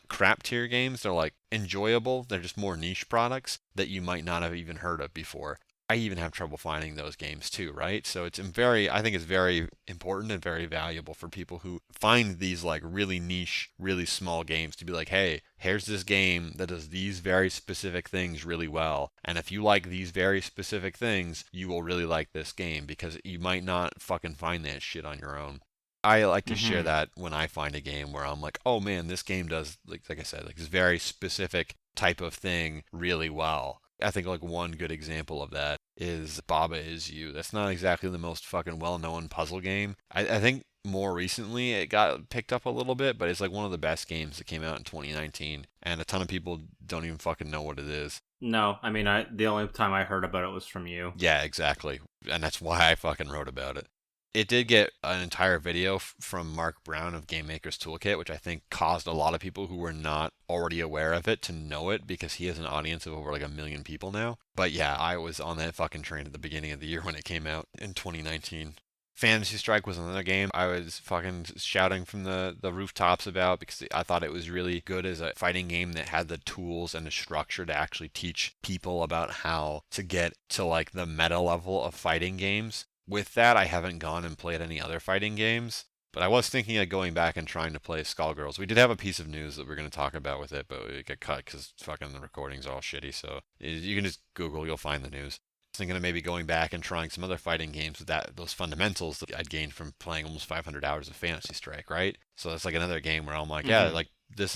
crap tier games. They're like enjoyable. They're just more niche products that you might not have even heard of before. I even have trouble finding those games too, right? So I think it's very important and very valuable for people who find these like really niche, really small games to be like, hey, here's this game that does these very specific things really well. And if you like these very specific things, you will really like this game, because you might not fucking find that shit on your own. I like to share that when I find a game where I'm like, oh man, this game does, like I said, like this very specific type of thing really well. I think like one good example of that is Baba Is You. That's not exactly the most fucking well-known puzzle game. I think more recently it got picked up a little bit, but it's like one of the best games that came out in 2019, and a ton of people don't even fucking know what it is. No, I mean, the only time I heard about it was from you. Yeah, exactly. And that's why I fucking wrote about it. It did get an entire video from Mark Brown of Game Maker's Toolkit, which I think caused a lot of people who were not already aware of it to know it, because he has an audience of over like 1 million people now. But yeah, I was on that fucking train at the beginning of the year when it came out in 2019. Fantasy Strike was another game I was fucking shouting from the rooftops about, because I thought it was really good as a fighting game that had the tools and the structure to actually teach people about how to get to like the meta level of fighting games. With that, I haven't gone and played any other fighting games, but I was thinking of going back and trying to play Skullgirls. We did have a piece of news that we're going to talk about with it, but it got cut because fucking the recording's all shitty, so you can just Google, you'll find the news. Thinking of maybe going back and trying some other fighting games with those fundamentals that I'd gained from playing almost 500 hours of Fantasy Strike, right? So that's like another game where I'm like, yeah, like this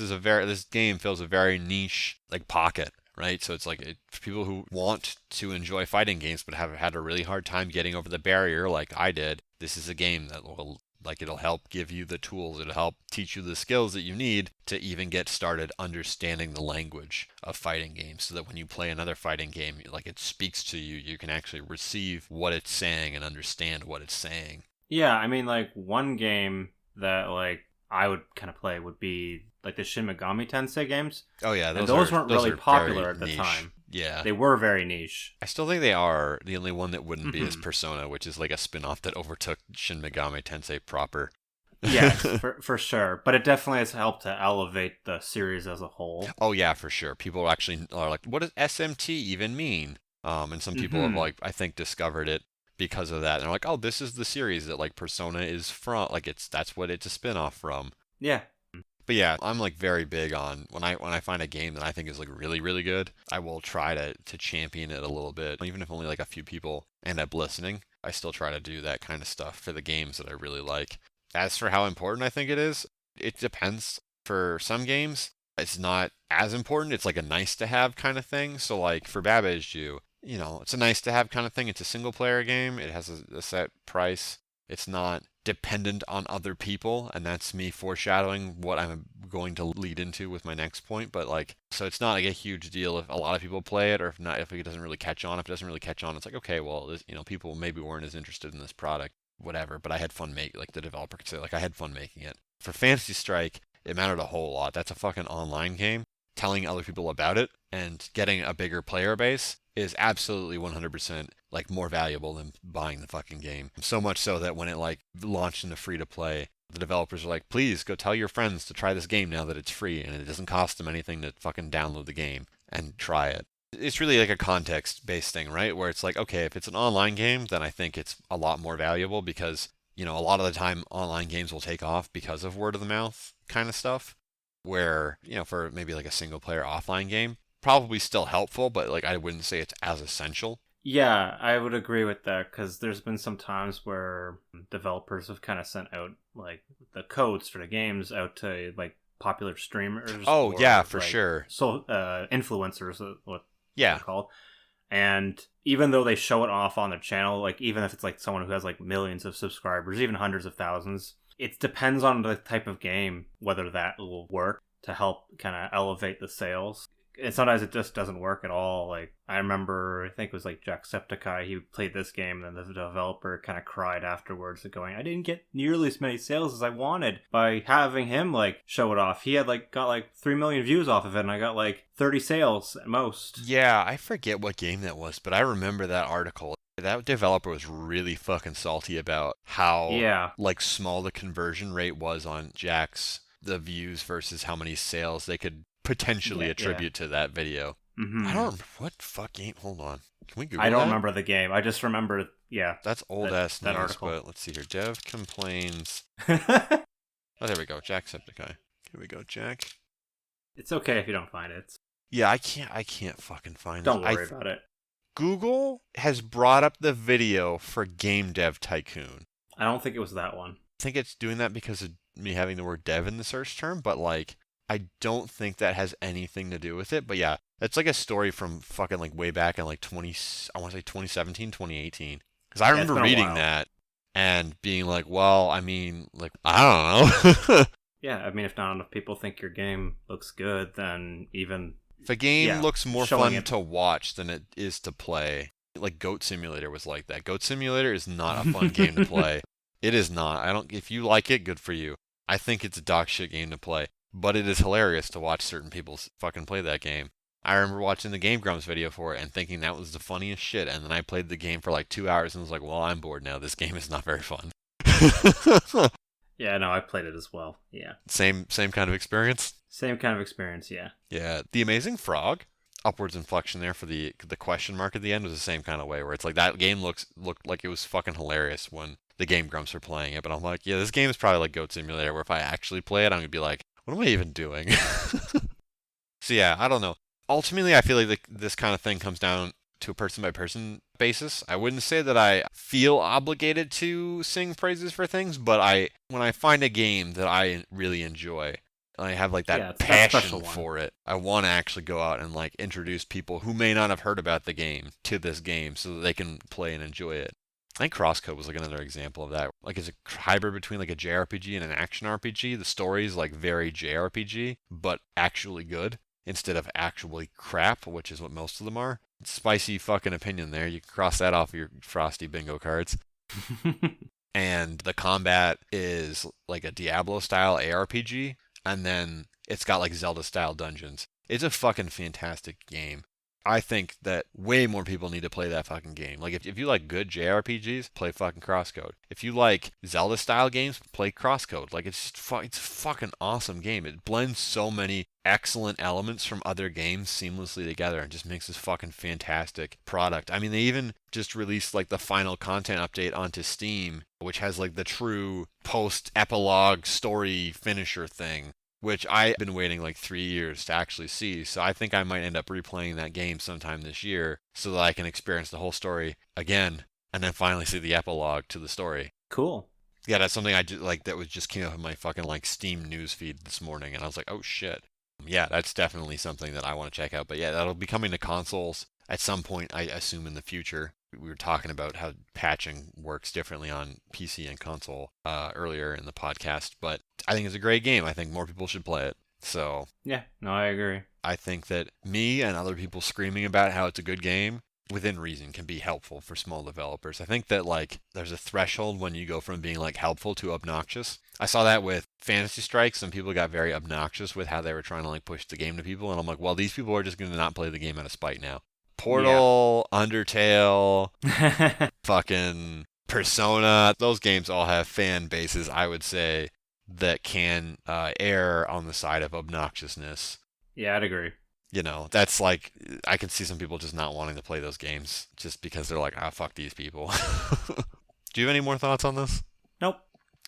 game fills a very niche like pocket, right? So it's like for people who want to enjoy fighting games but have had a really hard time getting over the barrier like I did, this is a game that will, like, it'll help give you the tools, it'll help teach you the skills that you need to even get started understanding the language of fighting games, so that when you play another fighting game, like, it speaks to you, you can actually receive what it's saying and understand what it's saying. Yeah, I mean, like, one game that, like, I would kind of play would be, like, the Shin Megami Tensei games. Oh yeah, those weren't really popular at the niche. time. Yeah. They were very niche. I still think they are. The only one that wouldn't be is Persona, which is like a spin-off that overtook Shin Megami Tensei proper. Yes, for sure. But it definitely has helped to elevate the series as a whole. Oh yeah, for sure. People actually are like, what does SMT even mean? And some people have, like, I think, discovered it because of that. And they're like, oh, this is the series that, like, Persona is from. Like, that's what it's a spin-off from. Yeah. But yeah, I'm like very big on when I find a game that I think is like really, really good, I will try to champion it a little bit. Even if only like a few people end up listening, I still try to do that kind of stuff for the games that I really like. As for how important I think it is, it depends. For some games, it's not as important. It's like a nice to have kind of thing. So like for Babbage, you know, it's a nice to have kind of thing. It's a single player game. It has a set price. It's not dependent on other people, and that's me foreshadowing what I'm going to lead into with my next point. But like, so it's not like a huge deal if a lot of people play it, or if not, if it doesn't really catch on. If it doesn't really catch on, it's like, okay, well, this, people maybe weren't as interested in this product, whatever. But I had fun like the developer could say, like, I had fun making it. For Fantasy Strike, it mattered a whole lot. That's a fucking online game. Telling other people about it and getting a bigger player base is absolutely 100% like more valuable than buying the fucking game. So much so that when it like launched into free to play, the developers are like, please go tell your friends to try this game now that it's free, and it doesn't cost them anything to fucking download the game and try it. It's really like a context-based thing, right? Where it's like, okay, if it's an online game, then I think it's a lot more valuable because, a lot of the time online games will take off because of word of the mouth kind of stuff. Where, for maybe like a single player offline game, probably still helpful, but like I wouldn't say it's as essential. Yeah, I would agree with that, because there's been some times where developers have kind of sent out like the codes for the games out to like popular streamers. Oh yeah, for like, sure. So influencers, what they're called. And even though they show it off on their channel, like even if it's like someone who has like millions of subscribers, even hundreds of thousands, it depends on the type of game whether that will work to help kind of elevate the sales. And sometimes it just doesn't work at all. Like I remember, I think it was like Jacksepticeye, he played this game and then the developer kind of cried afterwards going, I didn't get nearly as many sales as I wanted by having him like show it off. He had got like 3 million views off of it, and I got like 30 sales at most. Yeah, I forget what game that was, but I remember that article. That developer was really fucking salty about how like small the conversion rate was on Jack's, the views versus how many sales they could potentially attribute to that video. I don't remember what fuck game. Hold on, can we Google I don't that? remember the game. I just remember, that's old ass that news. article. But let's see here. Dev complains. Oh, there we go. Jacksepticeye. Here we go, Jack. It's okay if you don't find it. Yeah, I can't fucking find it. Don't worry about it. Google has brought up the video for Game Dev Tycoon. I don't think it was that one. I think it's doing that because of me having the word dev in the search term, but like I don't think that has anything to do with it. But yeah, it's like a story from fucking like way back in like 2017, 2018. Because I remember reading that and being like, well, I mean, like, I don't know. Yeah, I mean, if not enough people think your game looks good, then even... If a game looks more fun to watch than it is to play, like Goat Simulator was like that. Goat Simulator is not a fun game to play. It is not. I don't. If you like it, good for you. I think it's a dog shit game to play, but it is hilarious to watch certain people fucking play that game. I remember watching the Game Grumps video for it and thinking that was the funniest shit, and then I played the game for like 2 hours and was like, well, I'm bored now. This game is not very fun. Yeah, no, I played it as well. Yeah. Same kind of experience? Same kind of experience, yeah. Yeah. The Amazing Frog, upwards inflection there for the question mark at the end was the same kind of way, where it's like that game looked like it was fucking hilarious when the Game Grumps were playing it, but I'm like, yeah, this game is probably like Goat Simulator, where if I actually play it, I'm gonna be like, what am I even doing? So yeah, I don't know. Ultimately, I feel like this kind of thing comes down to a person-by-person basis. I wouldn't say that I feel obligated to sing praises for things, but when I find a game that I really enjoy, and I have like that passion for it, I want to actually go out and like introduce people who may not have heard about the game to this game so that they can play and enjoy it. I think Crosscode was like another example of that. Like it's a hybrid between like a JRPG and an action RPG. The story is like very JRPG, but actually good instead of actually crap, which is what most of them are. Spicy fucking opinion there. You can cross that off your Frosty bingo cards. And the combat is like a Diablo-style ARPG, and then it's got like Zelda-style dungeons. It's a fucking fantastic game. I think that way more people need to play that fucking game. Like, if you like good JRPGs, play fucking Crosscode. If you like Zelda-style games, play Crosscode. Like, it's a fucking awesome game. It blends so many excellent elements from other games seamlessly together and just makes this fucking fantastic product. I mean, they even just released, like, the final content update onto Steam, which has, like, the true post-epilogue story finisher thing, which I've been waiting like 3 years to actually see. So I think I might end up replaying that game sometime this year so that I can experience the whole story again and then finally see the epilogue to the story. Cool. Yeah, that's something I like that was just came up in my fucking like Steam newsfeed this morning, and I was like, oh shit. Yeah, that's definitely something that I want to check out. But yeah, that'll be coming to consoles at some point, I assume, in the future. We were talking about how patching works differently on PC and console earlier in the podcast, but I think it's a great game. I think more people should play it. So yeah, no, I agree. I think that me and other people screaming about how it's a good game within reason can be helpful for small developers. I think that like there's a threshold when you go from being like helpful to obnoxious. I saw that with Fantasy Strike. Some people got very obnoxious with how they were trying to like push the game to people, and I'm like, well, these people are just going to not play the game out of spite now. Portal, yeah. Undertale, fucking Persona, those games all have fan bases, I would say, that can err on the side of obnoxiousness. Yeah, I'd agree. You know, that's like, I can see some people just not wanting to play those games just because they're like, ah, fuck these people. Do you have any more thoughts on this? Nope.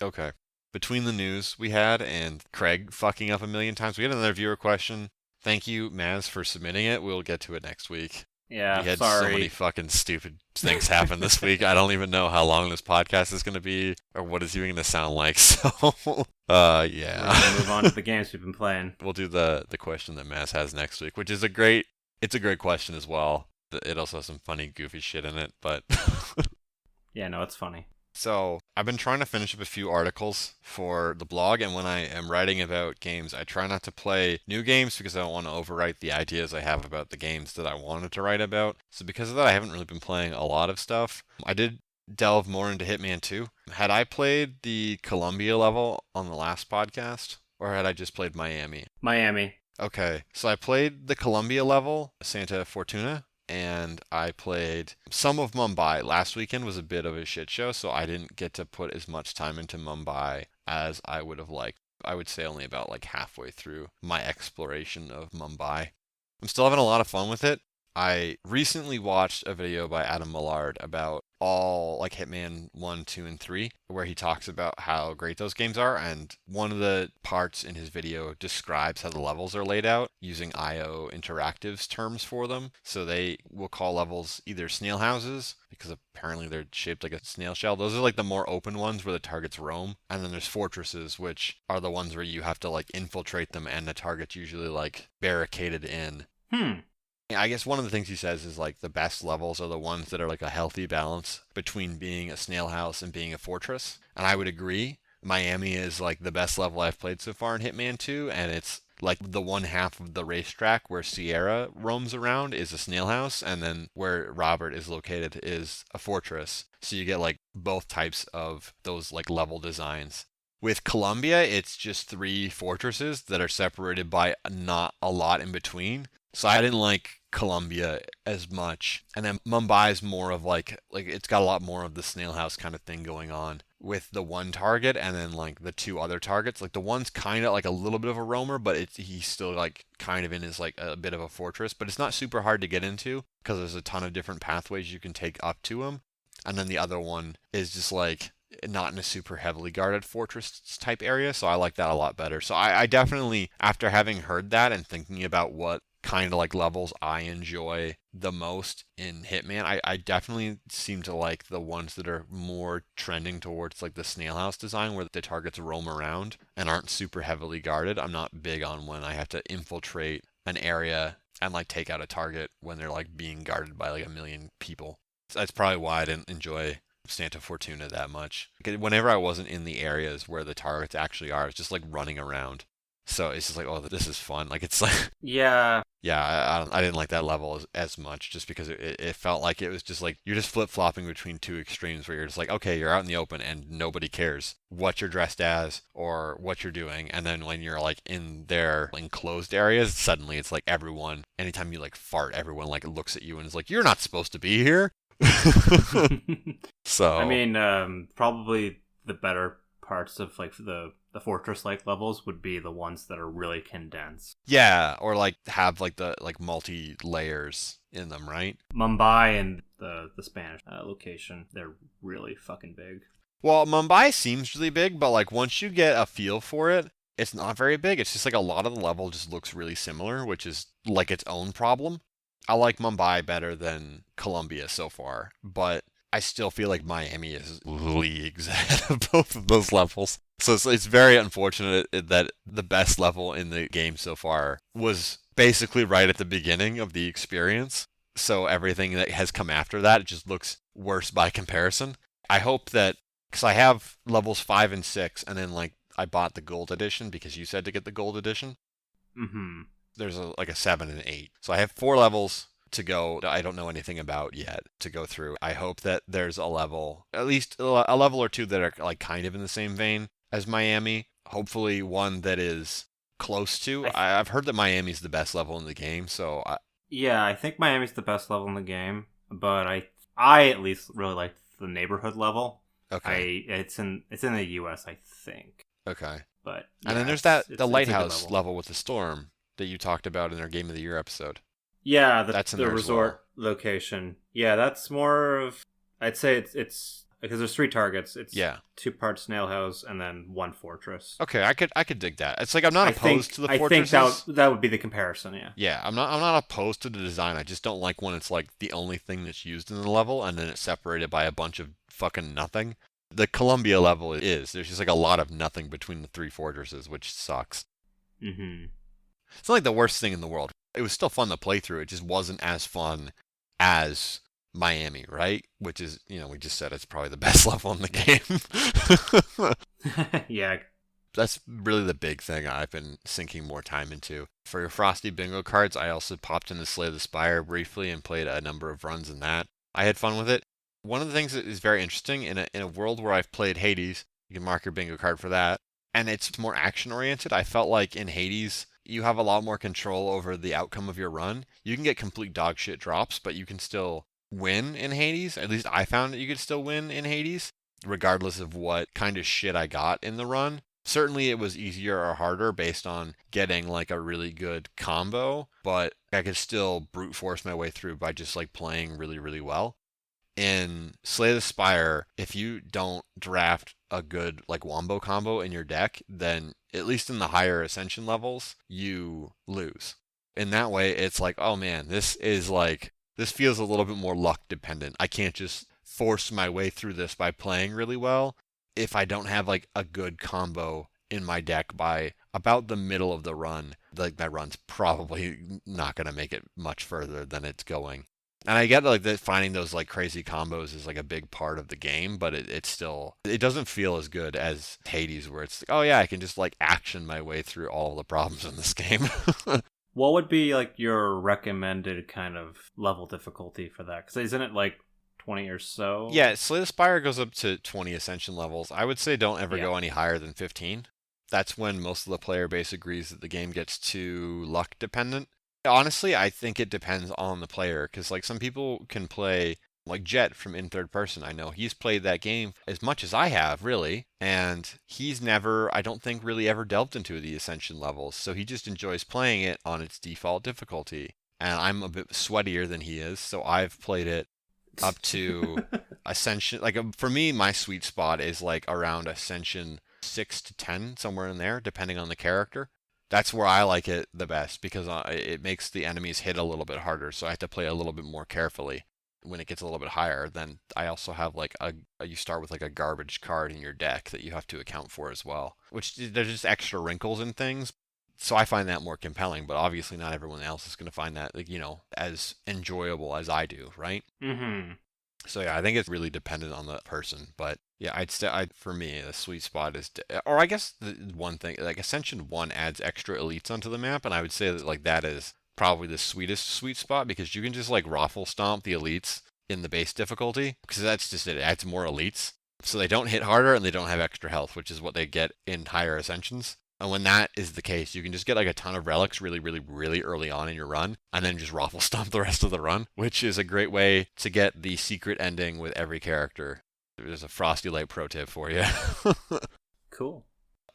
Okay. Between the news we had and Craig fucking up a million times, we had another viewer question. Thank you, Maz, for submitting it. We'll get to it next week. Yeah, we had sorry. so many fucking stupid things happen this week. I don't even know how long this podcast is going to be or what it's even going to sound like. So, yeah. We're going to move on to the games we've been playing. We'll do the question that Mass has next week, which is a great question as well. It also has some funny, goofy shit in it, but... Yeah, no, it's funny. So, I've been trying to finish up a few articles for the blog, and when I am writing about games, I try not to play new games because I don't want to overwrite the ideas I have about the games that I wanted to write about. So because of that, I haven't really been playing a lot of stuff. I did delve more into Hitman 2. Had I played the Columbia level on the last podcast, or had I just played Miami? Miami. Okay, so I played the Columbia level, Santa Fortuna, and I played some of Mumbai. Last weekend was a bit of a shit show, so I didn't get to put as much time into Mumbai as I would have liked. I would say only about like halfway through my exploration of Mumbai. I'm still having a lot of fun with it. I recently watched a video by Adam Millard about all like Hitman 1, 2, and 3, where he talks about how great those games are, and one of the parts in his video describes how the levels are laid out using IO Interactive's terms for them. So they will call levels either snail houses, because apparently they're shaped like a snail shell. Those are like the more open ones where the targets roam. And then there's fortresses, which are the ones where you have to like infiltrate them and the target's usually like barricaded in. I guess one of the things he says is like the best levels are the ones that are like a healthy balance between being a snail house and being a fortress. And I would agree. Miami is like the best level I've played so far in Hitman 2, and it's Like the one half of the racetrack where Sierra roams around is a snail house, and then where Robert is located is a fortress. So you get like both types of those like level designs. With Columbia, it's just 3 fortresses that are separated by not a lot in between. So I didn't like Columbia as much. And then Mumbai is more of like it's got a lot more of the snail house kind of thing going on with the one target and then like the 2 other targets. Like the one's kind of like a little bit of a roamer, but he's still like kind of in his like a bit of a fortress, but it's not super hard to get into because there's a ton of different pathways you can take up to him. And then the other one is just like not in a super heavily guarded fortress type area, so I like that a lot better. So I definitely, after having heard that and thinking about what kind of like levels I enjoy the most in Hitman, I definitely seem to like the ones that are more trending towards like the snail house design where the targets roam around and aren't super heavily guarded. I'm not big on when I have to infiltrate an area and like take out a target when they're like being guarded by like a million people. That's probably why I didn't enjoy Santa Fortuna that much. Whenever I wasn't in the areas where the targets actually are, I was just like running around. So it's just like, oh, this is fun. Like it's like, Yeah. I didn't like that level as much just because it felt like it was just like you're just flip flopping between 2 extremes where you're just like, okay, you're out in the open and nobody cares what you're dressed as or what you're doing. And then when you're like in their enclosed areas, suddenly it's like everyone, anytime you like fart, everyone like looks at you and is like, you're not supposed to be here. So I mean, probably the better parts of like the fortress-like levels would be the ones that are really condensed. Yeah, or like have like the like multi layers in them, right? Mumbai and the Spanish location, they're really fucking big. Well, Mumbai seems really big, but like once you get a feel for it, it's not very big. It's just like a lot of the level just looks really similar, which is like its own problem. I like Mumbai better than Columbia so far, but I still feel like Miami is leagues ahead of both of those levels. So it's very unfortunate that the best level in the game so far was basically right at the beginning of the experience. So everything that has come after that just looks worse by comparison. I hope that, because I have levels 5 and 6, and then like I bought the gold edition because you said to get the gold edition. Mm-hmm. There's like a 7 and 8. So I have 4 levels to go I don't know anything about yet to go through. I hope that there's a level, at least a level or 2 that are like kind of in the same vein as Miami. Hopefully one that is close to. I've heard that Miami's the best level in the game, so yeah, I think Miami's the best level in the game, but I at least really like the neighborhood level. okay. It's in the US, I think. Okay. But and yeah, then there's it's a good lighthouse level with the storm that you talked about in our Game of the Year episode. Yeah, that's in the there resort location. Yeah, that's more of, I'd say it's because there's 3 targets. It's 2 parts snail house and then 1 fortress. Okay, I could dig that. It's like I'm not opposed to the fortresses. I think that would be the comparison. Yeah. Yeah, I'm not opposed to the design. I just don't like when it's like the only thing that's used in the level and then it's separated by a bunch of fucking nothing. The Columbia level is. There's just like a lot of nothing between the 3 fortresses, which sucks. Mm-hmm. It's not like the worst thing in the world. It was still fun to play through. It just wasn't as fun as Miami, right? Which is, we just said it's probably the best level in the game. Yeah. That's really the big thing I've been sinking more time into. For your Frosty bingo cards, I also popped into Slay the Spire briefly and played a number of runs in that. I had fun with it. One of the things that is very interesting, in a world where I've played Hades, you can mark your bingo card for that, and it's more action-oriented. I felt like in Hades, you have a lot more control over the outcome of your run. You can get complete dog shit drops, but you can still win in Hades. At least I found that you could still win in Hades, regardless of what kind of shit I got in the run. Certainly it was easier or harder based on getting like a really good combo, but I could still brute force my way through by just like playing really, really well. In Slay the Spire, if you don't draft a good like wombo combo in your deck, then at least in the higher ascension levels, you lose. In that way, it's like, oh man, this feels a little bit more luck dependent. I can't just force my way through this by playing really well if I don't have like a good combo in my deck by about the middle of the run. Like my run's probably not going to make it much further than it's going. And I get like that finding those like crazy combos is like a big part of the game, but it's still, it doesn't feel as good as Hades, where it's like, oh yeah, I can just like action my way through all the problems in this game. What would be like your recommended kind of level difficulty for that? Because isn't it like 20 or so? Yeah, Slay the Spire goes up to 20 Ascension levels. I would say don't ever go any higher than 15. That's when most of the player base agrees that the game gets too luck dependent. Honestly, I think it depends on the player, because like some people can play, like Jet from In Third Person. I know he's played that game as much as I have, really, and he's never, I don't think, really ever delved into the Ascension levels, so he just enjoys playing it on its default difficulty. And I'm a bit sweatier than he is, so I've played it up to Ascension. Like for me, my sweet spot is like around Ascension 6 to 10, somewhere in there, depending on the character. That's where I like it the best, because it makes the enemies hit a little bit harder, so I have to play a little bit more carefully. When it gets a little bit higher, then I also have like you start with like a garbage card in your deck that you have to account for as well, which there's just extra wrinkles and things. So I find that more compelling, but obviously not everyone else is going to find that, like, as enjoyable as I do, right? Mm-hmm. So yeah, I think it's really dependent on the person, but yeah, for me, the sweet spot is, or I guess the one thing, like Ascension 1 adds extra elites onto the map, and I would say that like that is probably the sweetest sweet spot, because you can just like raffle stomp the elites in the base difficulty, because that's just it adds more elites. So they don't hit harder and they don't have extra health, which is what they get in higher Ascensions. And when that is the case, you can just get like a ton of relics really, really, really early on in your run, and then just raffle stomp the rest of the run, which is a great way to get the secret ending with every character. There's a Frosty Light pro tip for you. Cool.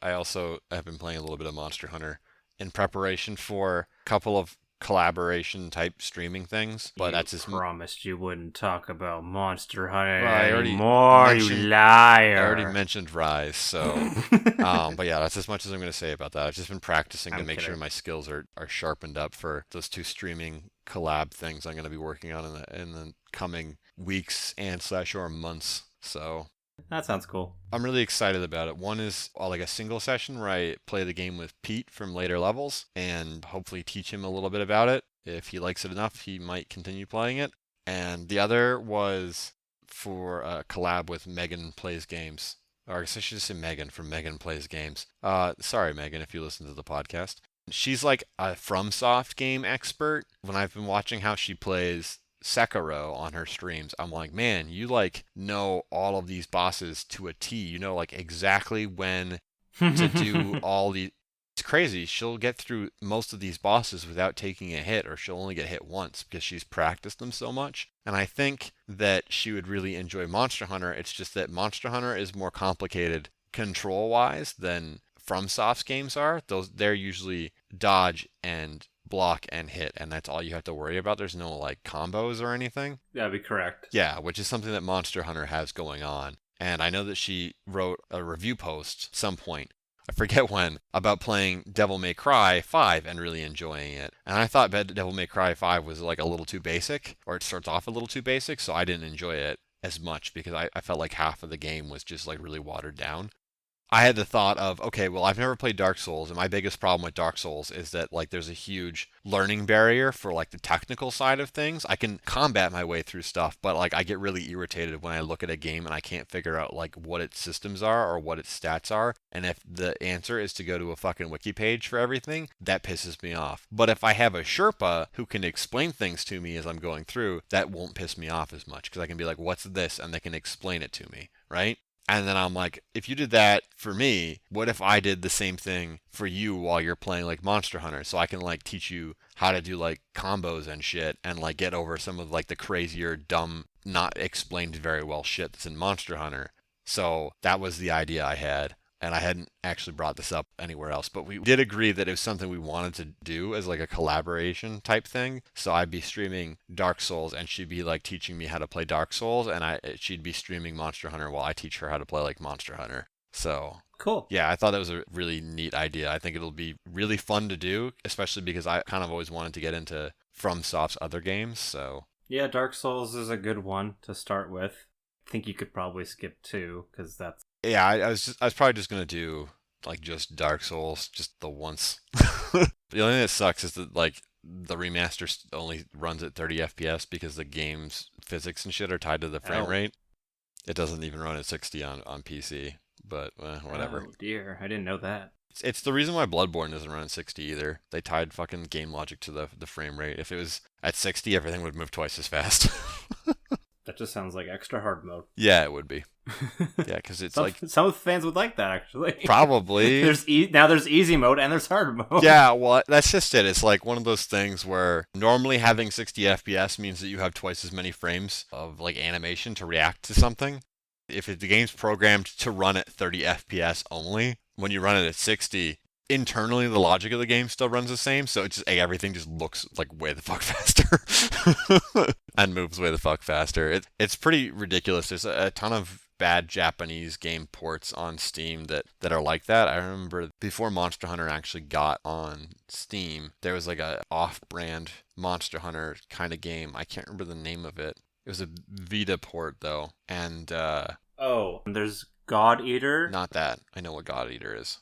I also have been playing a little bit of Monster Hunter in preparation for a couple of collaboration type streaming things, but that's just promised you wouldn't talk about Monster Hunter anymore, you liar. I already mentioned Rise, so but yeah, that's as much as I'm going to say about that. I've just been practicing to make sure my skills are sharpened up for those two streaming collab things I'm going to be working on in the coming weeks and / or months. So that sounds cool. I'm really excited about it. One is like a single session where I play the game with Pete from later levels and hopefully teach him a little bit about it. If he likes it enough, he might continue playing it. And the other was for a collab with Megan Plays Games. Or I guess I should say Megan from Megan Plays Games. Sorry, Megan, if you listen to the podcast. She's like a FromSoft game expert. When I've been watching how she plays Sekiro on her streams, I'm like, man, you like know all of these bosses to a T. You know like exactly when to do all the. It's crazy. She'll get through most of these bosses without taking a hit, or she'll only get hit once because she's practiced them so much. And I think that she would really enjoy Monster Hunter. It's just that Monster Hunter is more complicated control-wise than FromSoft's games are. They're usually dodge and block and hit, and that's all you have to worry about. There's no like combos or anything. That'd be correct. Yeah, which is something that Monster Hunter has going on. And I know that she wrote a review post at some point, I forget when, about playing Devil May Cry 5 and really enjoying it. And I thought Devil May Cry 5 was like a little too basic, or it starts off a little too basic, so I didn't enjoy it as much because I felt like half of the game was just like really watered down. I had the thought of, okay, well, I've never played Dark Souls, and my biggest problem with Dark Souls is that, like, there's a huge learning barrier for, like, the technical side of things. I can combat my way through stuff, but, like, I get really irritated when I look at a game and I can't figure out, like, what its systems are or what its stats are. And if the answer is to go to a fucking wiki page for everything, that pisses me off. But if I have a Sherpa who can explain things to me as I'm going through, that won't piss me off as much, because I can be like, what's this? And they can explain it to me, right? And then I'm like, if you did that for me, what if I did the same thing for you while you're playing like Monster Hunter? So I can like teach you how to do like combos and shit, and like get over some of like the crazier, dumb, not explained very well shit that's in Monster Hunter. So that was the idea I had. And I hadn't actually brought this up anywhere else, but we did agree that it was something we wanted to do as like a collaboration type thing. So I'd be streaming Dark Souls, and she'd be like teaching me how to play Dark Souls, and she'd be streaming Monster Hunter while I teach her how to play like Monster Hunter. So cool. Yeah, I thought that was a really neat idea. I think it'll be really fun to do, especially because I kind of always wanted to get into FromSoft's other games. So yeah, Dark Souls is a good one to start with. I think you could probably skip 2 because that's. Yeah, I was probably just gonna do like just Dark Souls, just the once. The only thing that sucks is that like the remaster only runs at 30 FPS because the game's physics and shit are tied to the frame rate. It doesn't even run at 60 on PC, but whatever. Oh dear, I didn't know that. It's the reason why Bloodborne doesn't run at 60 either. They tied fucking game logic to the frame rate. If it was at 60, everything would move twice as fast. That just sounds like extra hard mode. Yeah, it would be. Yeah, because it's some fans would like that actually. Probably. There's easy mode and there's hard mode. Yeah, well, that's just it. It's like one of those things where normally having 60 FPS means that you have twice as many frames of like animation to react to something. If the game's programmed to run at 30 FPS only, when you run it at 60, internally the logic of the game still runs the same, so it's just everything just looks like way the fuck faster and moves way the fuck faster. It's pretty ridiculous. There's a ton of bad Japanese game ports on Steam that are like that. I remember before Monster Hunter actually got on Steam, there was like a off-brand Monster Hunter kind of game. I can't remember the name of it. It was a Vita port though, and there's God Eater. Not that. I know what God Eater is.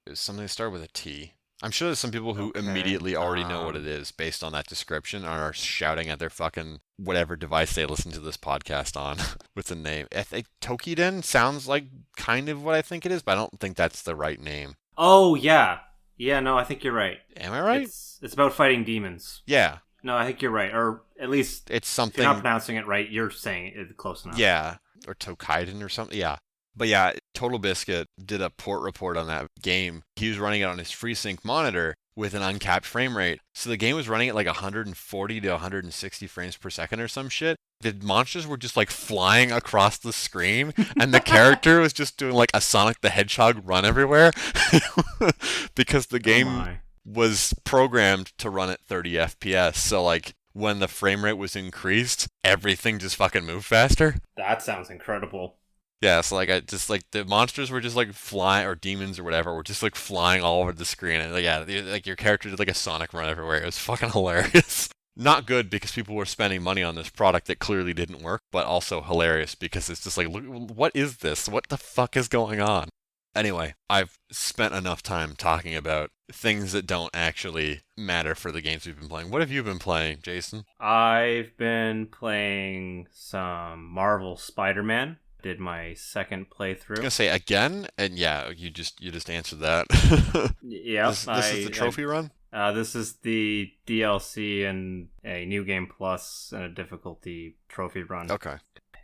It's something that started with a T. I'm sure there's some people who immediately already know what it is based on that description and are shouting at their fucking whatever device they listen to this podcast on with the name. I think Tokiden sounds like kind of what I think it is, but I don't think that's the right name. Oh, yeah. Yeah, no, I think you're right. Am I right? It's about fighting demons. Yeah. No, I think you're right. Or at least it's something. If you're not pronouncing it right, you're saying it close enough. Yeah. Or Tokaiden or something. Yeah. But yeah, Total Biscuit did a port report on that game. He was running it on his FreeSync monitor with an uncapped frame rate. So the game was running at like 140 to 160 frames per second or some shit. The monsters were just like flying across the screen and the character was just doing like a Sonic the Hedgehog run everywhere because the game was programmed to run at 30 FPS. So like when the frame rate was increased, everything just fucking moved faster. That sounds incredible. Yeah, so like the monsters were just like flying, or demons or whatever, were just like flying all over the screen, and like your character did like a Sonic run everywhere. It was fucking hilarious. Not good because people were spending money on this product that clearly didn't work, but also hilarious because it's just like, look, what is this? What the fuck is going on? Anyway, I've spent enough time talking about things that don't actually matter for the games we've been playing. What have you been playing, Jason? I've been playing some Marvel Spider-Man. Did my second playthrough. I'm gonna say again, and yeah, you just answered that. Yeah, this is the trophy run. This is the DLC and a new game plus and a difficulty trophy run. Okay.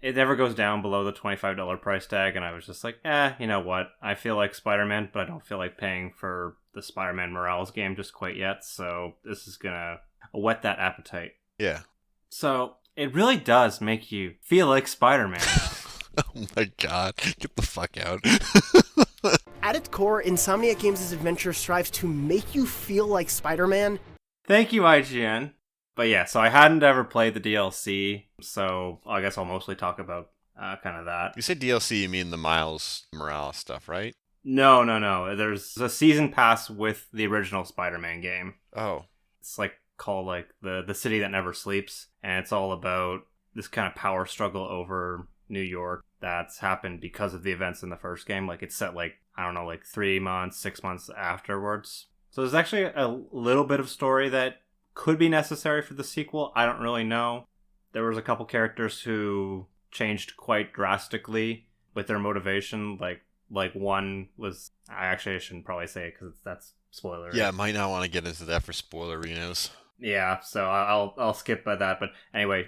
It never goes down below the $25 price tag, and I was just like, you know what? I feel like Spider-Man, but I don't feel like paying for the Spider-Man Morales game just quite yet. So this is gonna whet that appetite. Yeah. So it really does make you feel like Spider-Man. Oh my god, get the fuck out. At its core, Insomniac Games' adventure strives to make you feel like Spider-Man. Thank you, IGN. But yeah, so I hadn't ever played the DLC, so I guess I'll mostly talk about kind of that. You say DLC, you mean the Miles Morales stuff, right? No. There's a season pass with the original Spider-Man game. Oh. It's like called like the City That Never Sleeps, and it's all about this kind of power struggle over New York that's happened because of the events in the first game. Like it's set like, I don't know, like 3 months, 6 months afterwards. So there's actually a little bit of story that could be necessary for the sequel. I don't really know. There was a couple characters who changed quite drastically with their motivation. Like one was, I shouldn't probably say it because that's spoiler. Yeah, I might not want to get into that for spoilerinos. Yeah, so I'll skip by that. But anyway,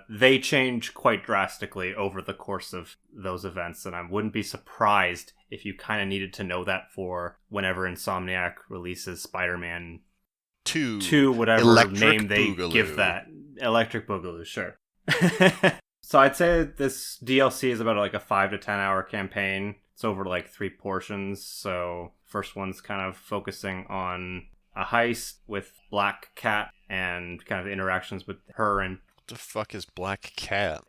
they change quite drastically over the course of those events, and I wouldn't be surprised if you kind of needed to know that for whenever Insomniac releases Spider-Man 2, whatever Electric name they Boogaloo. give that. Electric Boogaloo, sure. So I'd say this DLC is about like a 5 to 10 hour campaign. It's over like 3 portions. So first one's kind of focusing on a heist with Black Cat and kind of the interactions with her and... What the fuck is Black Cat?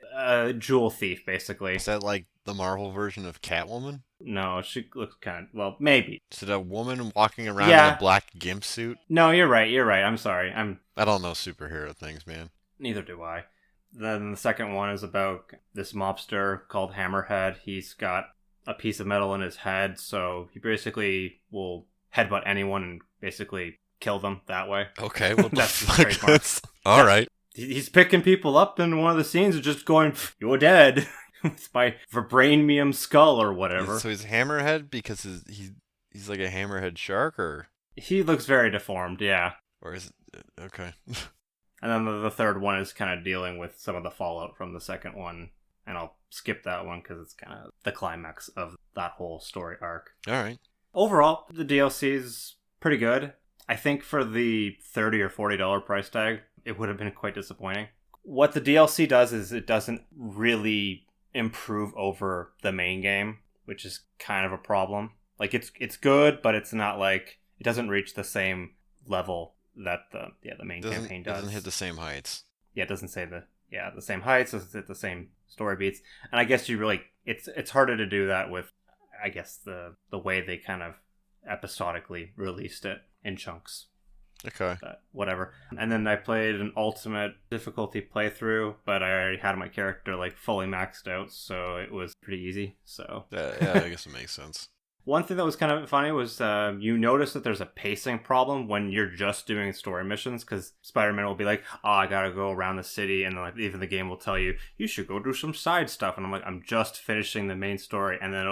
Jewel thief, basically. Is that like the Marvel version of Catwoman? No, she looks kind of... Well, maybe. Is it a woman walking around in a black gimp suit? No, you're right. I'm sorry. I don't know superhero things, man. Neither do I. Then the second one is about this mobster called Hammerhead. He's got a piece of metal in his head, so he basically will headbutt anyone and basically kill them that way. Okay, what the That's his fuck? trademark. All right. He's picking people up in one of the scenes and just going, "You're dead," with my vibranium skull or whatever. So he's hammerhead because he's like a hammerhead shark, or He looks very deformed, yeah. or is it okay? And then the third one is kind of dealing with some of the fallout from the second one. And I'll skip that one because it's kind of the climax of that whole story arc. All right. Overall, the DLC is pretty good. I think for the $30 or $40 price tag, it would have been quite disappointing. What the DLC does is it doesn't really improve over the main game, which is kind of a problem. Like, it's good, but it's not like... It doesn't reach the same level that the main campaign does. It doesn't hit the same heights. Yeah, it doesn't say the same heights, doesn't hit the same story beats. And I guess you really... It's harder to do that with, I guess, the way they kind of episodically released it in chunks. Okay. But whatever. And then I played an ultimate difficulty playthrough, but I already had my character like fully maxed out, so it was pretty easy. So Yeah, I guess it makes sense. one thing that was kind of funny was you notice that there's a pacing problem when you're just doing story missions, because Spider-Man will be like, oh, I gotta go around the city, and then, like, even the game will tell you, you should go do some side stuff, and I'm like, I'm just finishing the main story, and then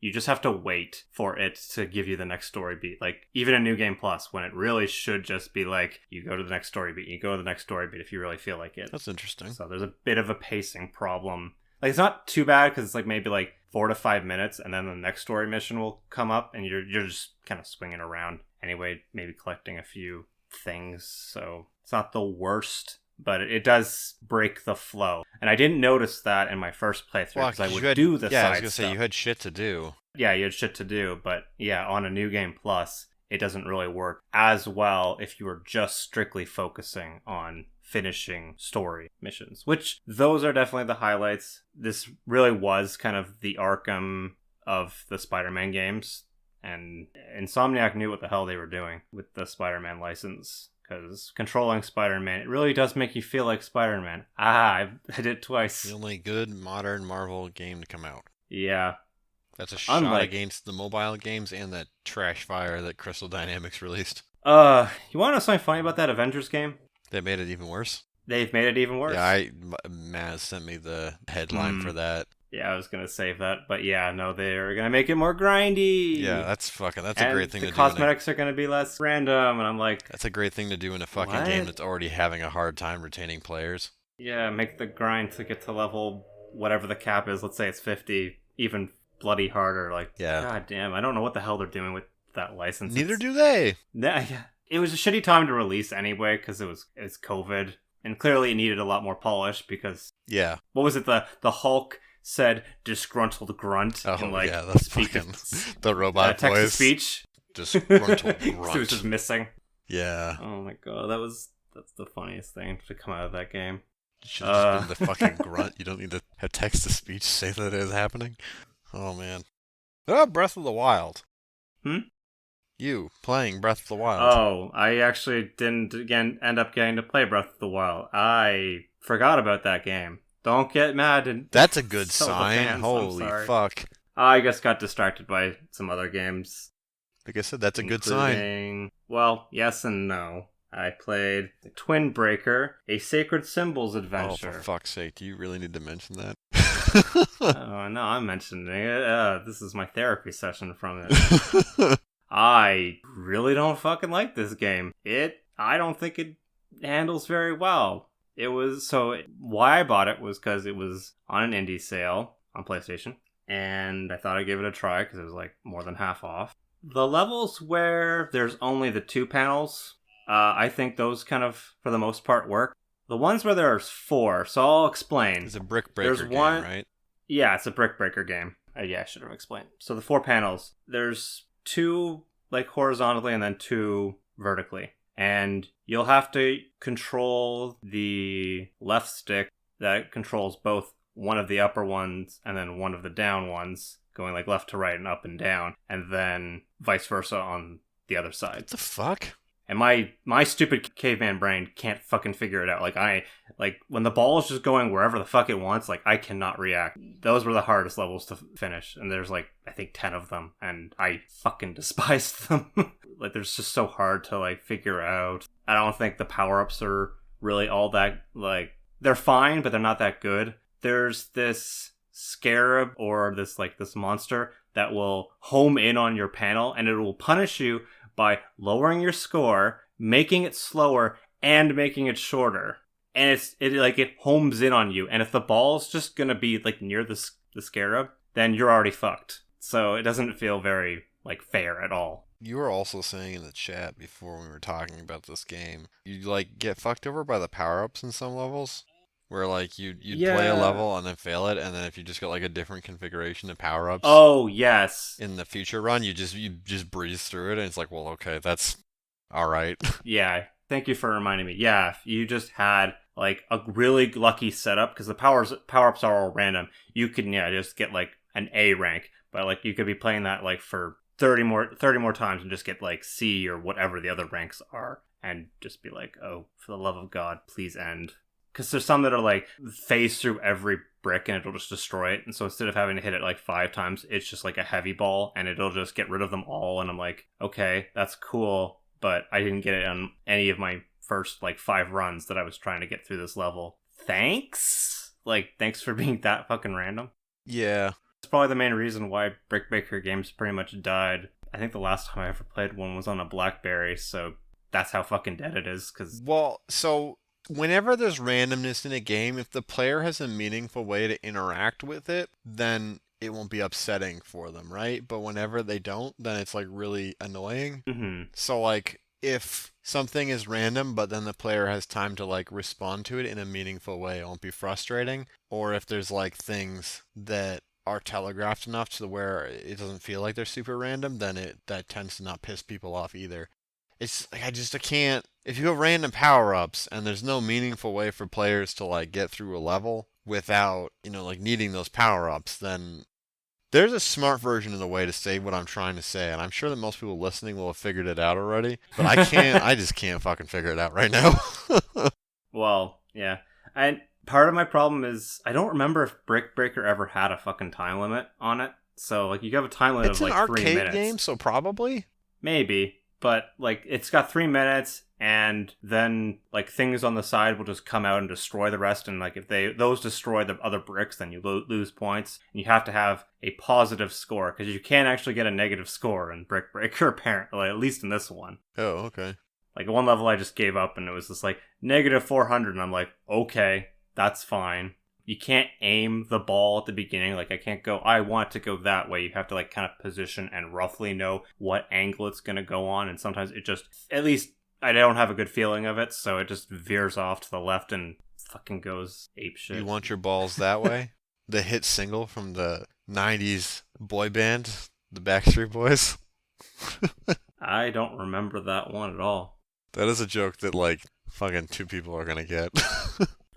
you just have to wait for it to give you the next story beat. Like, even in New Game Plus, when it really should just be like, you go to the next story beat, you go to the next story beat if you really feel like it. That's interesting. So there's a bit of a pacing problem. Like, it's not too bad, because it's like maybe like 4 to 5 minutes, and then the next story mission will come up, and you're just kind of swinging around anyway, maybe collecting a few things. So it's not the worst, but it does break the flow. And I didn't notice that in my first playthrough, because I would do the side stuff. Yeah, I was gonna say, you had shit to do. Yeah, you had shit to do, but yeah, on a New Game Plus, it doesn't really work as well if you were just strictly focusing on finishing story missions, which those are definitely the highlights. This really was kind of the Arkham of the Spider-Man games, and Insomniac knew what the hell they were doing with the Spider-Man license, because controlling Spider-Man, it really does make you feel like Spider-Man. I did it twice. The only good modern Marvel game to come out. Yeah. That's a shot against the mobile games and that trash fire that Crystal Dynamics released. You want to know something funny about that Avengers game? They made it even worse? They've made it even worse. Yeah, Maz sent me the headline for that. Yeah, I was going to save that. But yeah, no, they're going to make it more grindy. Yeah, that's a great thing to do. The cosmetics are going to be less random, and I'm like... That's a great thing to do in a fucking game that's already having a hard time retaining players. Yeah, make the grind to get to level whatever the cap is. Let's say it's 50, even bloody harder. Like, yeah. God damn, I don't know what the hell they're doing with that license. Neither do they. Yeah, it was a shitty time to release anyway, because it was COVID. And clearly it needed a lot more polish, because... Yeah. What was it? The Hulk said disgruntled grunt. Oh, in, like, yeah, that's fucking... the robot voice. Text-to-speech. Disgruntled grunt. It was just missing. Yeah. Oh my god, that's the funniest thing to come out of that game. It should have just been the fucking grunt. You don't need to have text-to-speech say that it is happening. Oh, man. Oh, Breath of the Wild. You playing Breath of the Wild. Oh, I actually didn't end up getting to play Breath of the Wild. I forgot about that game. Don't get mad. That's a good sign. Holy fuck. I just got distracted by some other games. Like I said, that's a good sign. Well, yes and no. I played Twin Breaker, a Sacred Symbols adventure. Oh, for fuck's sake. Do you really need to mention that? Oh, no, I'm mentioning it. This is my therapy session from it. I really don't fucking like this game. I don't think it handles very well. Why I bought it was because it was on an indie sale on PlayStation, and I thought I'd give it a try because it was like more than half off. The levels where there's only the 2 panels, I think those kind of, for the most part, work. The ones where there's 4, so I'll explain. It's a brick breaker game, right? Yeah, it's a brick breaker game. Yeah, I should have explained. So the 4 panels, there's 2 like horizontally and then 2 vertically. And you'll have to control the left stick that controls both one of the upper ones and then one of the down ones, going like left to right and up and down, and then vice versa on the other side. What the fuck? And my stupid caveman brain can't fucking figure it out. Like when the ball is just going wherever the fuck it wants, like I cannot react. Those were the hardest levels to finish, and there's like I think 10 of them, and I fucking despised them. like they're just so hard to like figure out. I don't think the power-ups are really all that, like, they're fine, but they're not that good. There's this scarab or this monster that will home in on your panel, and it will punish you by lowering your score, making it slower, and making it shorter. And it homes in on you. And if the ball's just gonna be like near the scarab, then you're already fucked. So it doesn't feel very like fair at all. You were also saying in the chat before we were talking about this game, you like get fucked over by the power-ups in some levels, where like you'd play a level and then fail it, and then if you just got like a different configuration of power-ups. Oh yes. In the future run, you just breeze through it, and it's like, well, okay, that's all right. Yeah. Thank you for reminding me. Yeah, if you just had like a really lucky setup, because the power-ups are all random, you can just get like an A rank, but like you could be playing that like for 30 more times and just get like C or whatever the other ranks are, and just be like, oh, for the love of God, please end. Because there's some that are like phase through every brick and it'll just destroy it, and so instead of having to hit it like 5 times, it's just like a heavy ball and it'll just get rid of them all. And I'm like, okay, that's cool, but I didn't get it on any of my first like 5 runs that I was trying to get through this level. Thanks for being that fucking random. Yeah. It's probably the main reason why Brick Breaker games pretty much died. I think the last time I ever played one was on a BlackBerry, so that's how fucking dead it is. Well, so whenever there's randomness in a game, if the player has a meaningful way to interact with it, then it won't be upsetting for them, right? But whenever they don't, then it's like really annoying. Mm-hmm. So like if something is random, but then the player has time to like respond to it in a meaningful way, it won't be frustrating. Or if there's like things that are telegraphed enough to where it doesn't feel like they're super random, then that tends to not piss people off either. It's like I can't. If you have random power-ups and there's no meaningful way for players to like get through a level without, like needing those power-ups, then there's a smart version of the way to say what I'm trying to say, and I'm sure that most people listening will have figured it out already, but I can't. I just can't fucking figure it out right now. Well, yeah. And part of my problem is I don't remember if Brick Breaker ever had a fucking time limit on it. So like you have a time limit of like 3 minutes. It's an arcade game, so probably. Maybe. But like it's got 3 minutes, and then like things on the side will just come out and destroy the rest, and like if those destroy the other bricks, then you lose points, and you have to have a positive score, because you can't actually get a negative score in Brick Breaker, apparently, at least in this one. Oh, okay. Like one level I just gave up, and it was just like -400, and I'm like, okay, that's fine. You can't aim the ball at the beginning. Like I can't go, I want to go that way. You have to like kind of position and roughly know what angle it's going to go on. And sometimes it just, at least I don't have a good feeling of it. So it just veers off to the left and fucking goes apeshit. You want your balls that way? The hit single from the 90s boy band, the Backstreet Boys? I don't remember that one at all. That is a joke that like fucking 2 people are going to get.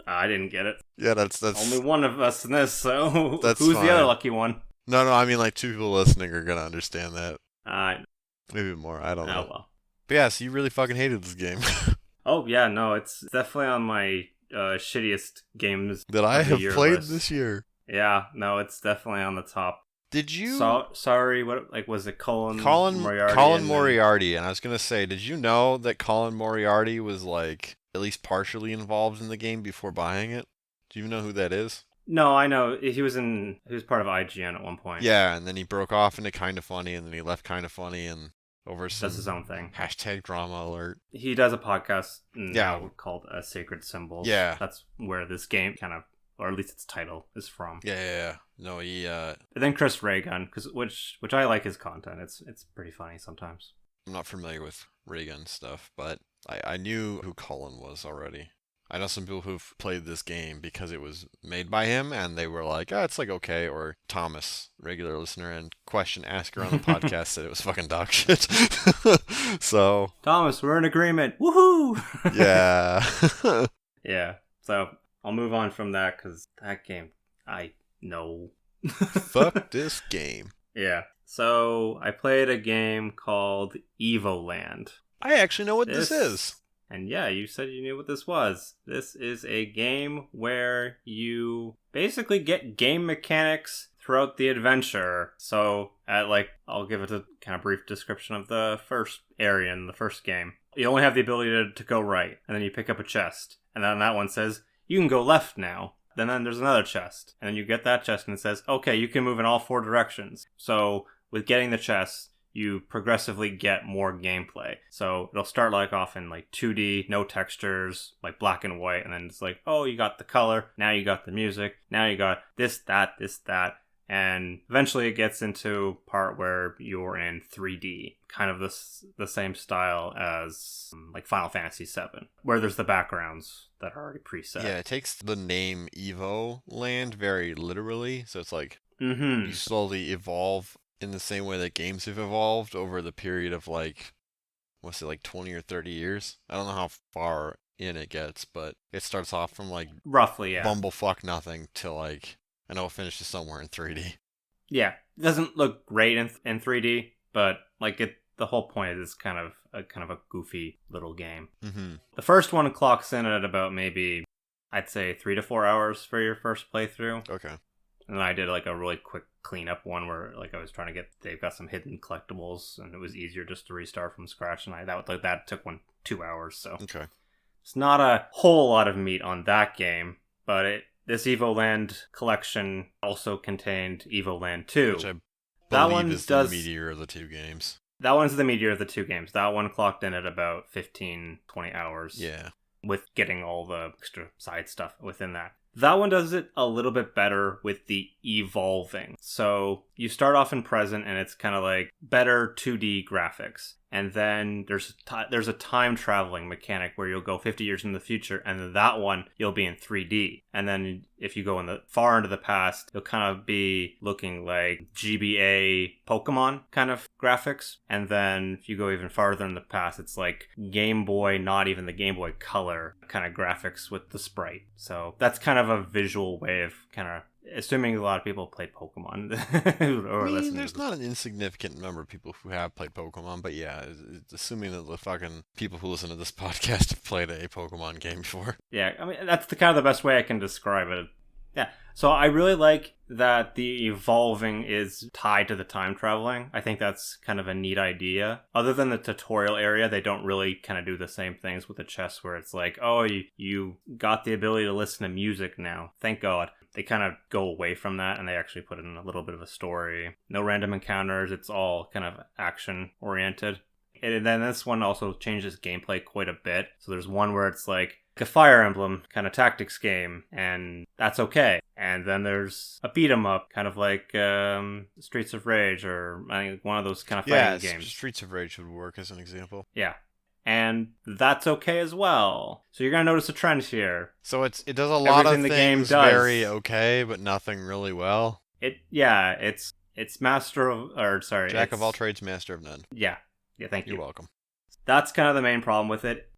I didn't get it. Yeah, that's only one of us in this, so that's who's fine. The other lucky one? No, I mean like 2 people listening are gonna understand that. Maybe more. I don't know. Oh well. But yeah, so you really fucking hated this game. Oh yeah, no, it's definitely on my shittiest games that I have played list. This year. Yeah, no, it's definitely on the top. Did you? Sorry, what was it? Colin Moriarty. Colin Moriarty, and I was gonna say, did you know that Colin Moriarty was like at least partially involved in the game before buying it? Do you know who that is? No, I know. He was part of IGN at one point. Yeah, and then he broke off into Kinda Funny, and then he left Kinda Funny and over some does his own thing. # drama alert. He does a podcast now called A Sacred Symbols. Yeah. That's where this game kind of, or at least its title, is from. Yeah. No, he And then Chris Raygun, which I like his content. It's pretty funny sometimes. I'm not familiar with Raygun stuff, but I knew who Colin was already. I know some people who've played this game because it was made by him, and they were like, it's like okay. Or Thomas, regular listener and question asker on the podcast, said it was fucking dog shit. So Thomas, we're in agreement. Woohoo! Yeah. Yeah. So I'll move on from that, because that game, I know. Fuck this game. Yeah. So I played a game called Evoland. I actually know what this is. And yeah, you said you knew what this was. This is a game where you basically get game mechanics throughout the adventure. So, I'll give it a kind of brief description of the first area in the first game. You only have the ability to go right, and then you pick up a chest. And then that one says, you can go left now. Then there's another chest. And then you get that chest and it says, okay, you can move in all 4 directions. So with getting the chest, you progressively get more gameplay. So it'll start off in 2D, no textures, black and white. And then it's oh, you got the color. Now you got the music. Now you got this, that. And eventually it gets into part where you're in 3D, kind of the same style as Final Fantasy VII, where there's the backgrounds that are already preset. Yeah, it takes the name Evoland very literally. So it's Mm-hmm. you slowly evolve in the same way that games have evolved over the period of 20 or 30 years. I don't know how far in it gets, but it starts off from roughly, yeah. bumblefuck nothing to I know it finishes somewhere in 3D. Yeah, it doesn't look great in 3D, but the whole point is kind of a goofy little game. Mm-hmm. The first one clocks in at about maybe, I'd say 3 to 4 hours for your first playthrough. Okay. And then I did a really quick cleanup one where I was trying to they've got some hidden collectibles, and it was easier just to restart from scratch. And that took 2 hours. So okay, it's not a whole lot of meat on that game, but this Evoland collection also contained Evoland 2. Which I that believe one is the meatier of the 2 games. That one's the meatier of the 2 games. That one clocked in at about 15, 20 hours. Yeah. With getting all the extra side stuff within that. That one does it a little bit better with the evolving. So you start off in present and it's kind of better 2D graphics. And then there's a time traveling mechanic where you'll go 50 years in the future, and then that one you'll be in 3D. And then if you go far into the past, you'll kind of be looking like GBA Pokemon kind of graphics. And then if you go even farther in the past, it's Game Boy, not even the Game Boy Color kind of graphics with the sprite. So that's kind of a visual way of kind of, assuming a lot of people played Pokemon. There's not an insignificant number of people who have played Pokemon, but yeah, assuming that the fucking people who listen to this podcast have played a Pokemon game before. Yeah, I mean, that's the best way I can describe it. Yeah, so I really like that the evolving is tied to the time traveling. I think that's kind of a neat idea. Other than the tutorial area, they don't really kind of do the same things with the chess where it's oh, you got the ability to listen to music now. Thank God. They kind of go away from that and they actually put in a little bit of a story. No random encounters. It's all kind of action oriented. And then this one also changes gameplay quite a bit. So there's one where it's a Fire Emblem kind of tactics game, and that's okay. And then there's a beat 'em up, kind of Streets of Rage, or I think one of those kind of fighting games. Streets of Rage would work as an example. Yeah. And that's okay as well. So you're going to notice a trend here. So it does a lot Everything of the things game does. very okay, but nothing really well. It's Jack of all trades, master of none. Yeah, thank you. You're welcome. That's kind of the main problem with it.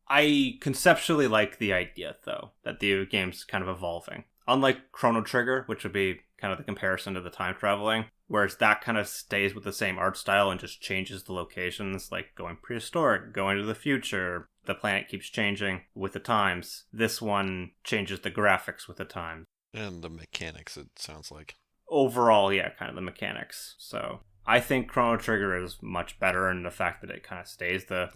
I conceptually like the idea, though, that the game's kind of evolving. Unlike Chrono Trigger, which would be kind of the comparison to the time traveling, whereas that kind of stays with the same art style and just changes the locations, going prehistoric, going to the future. The planet keeps changing with the times. This one changes the graphics with the times. And the mechanics, it sounds like. Overall, yeah, kind of the mechanics. So I think Chrono Trigger is much better in the fact that it kind of stays the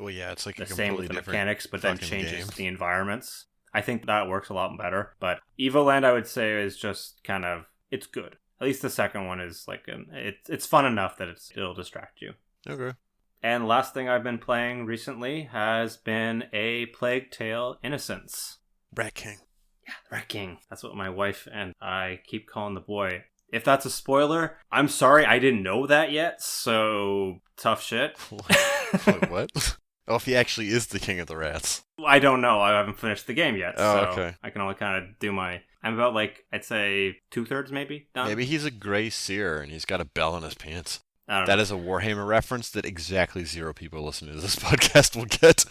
same with the mechanics, but then changes the environments. I think that works a lot better. But Evoland, I would say, is just kind of, it's good. At least the second one is it's fun enough that it'll distract you. Okay. And last thing I've been playing recently has been A Plague Tale: Innocence. Rat King. Yeah, Rat King. That's what my wife and I keep calling the boy. If that's a spoiler, I'm sorry, I didn't know that yet, so tough shit. Wait, what? Oh, if he actually is the king of the rats. I don't know. I haven't finished the game yet, so okay. I can only kind of do I'm about I'd say 2/3 maybe done. Maybe he's a gray seer and he's got a bell in his pants. I don't know. That is a Warhammer reference that exactly 0 people listening to this podcast will get.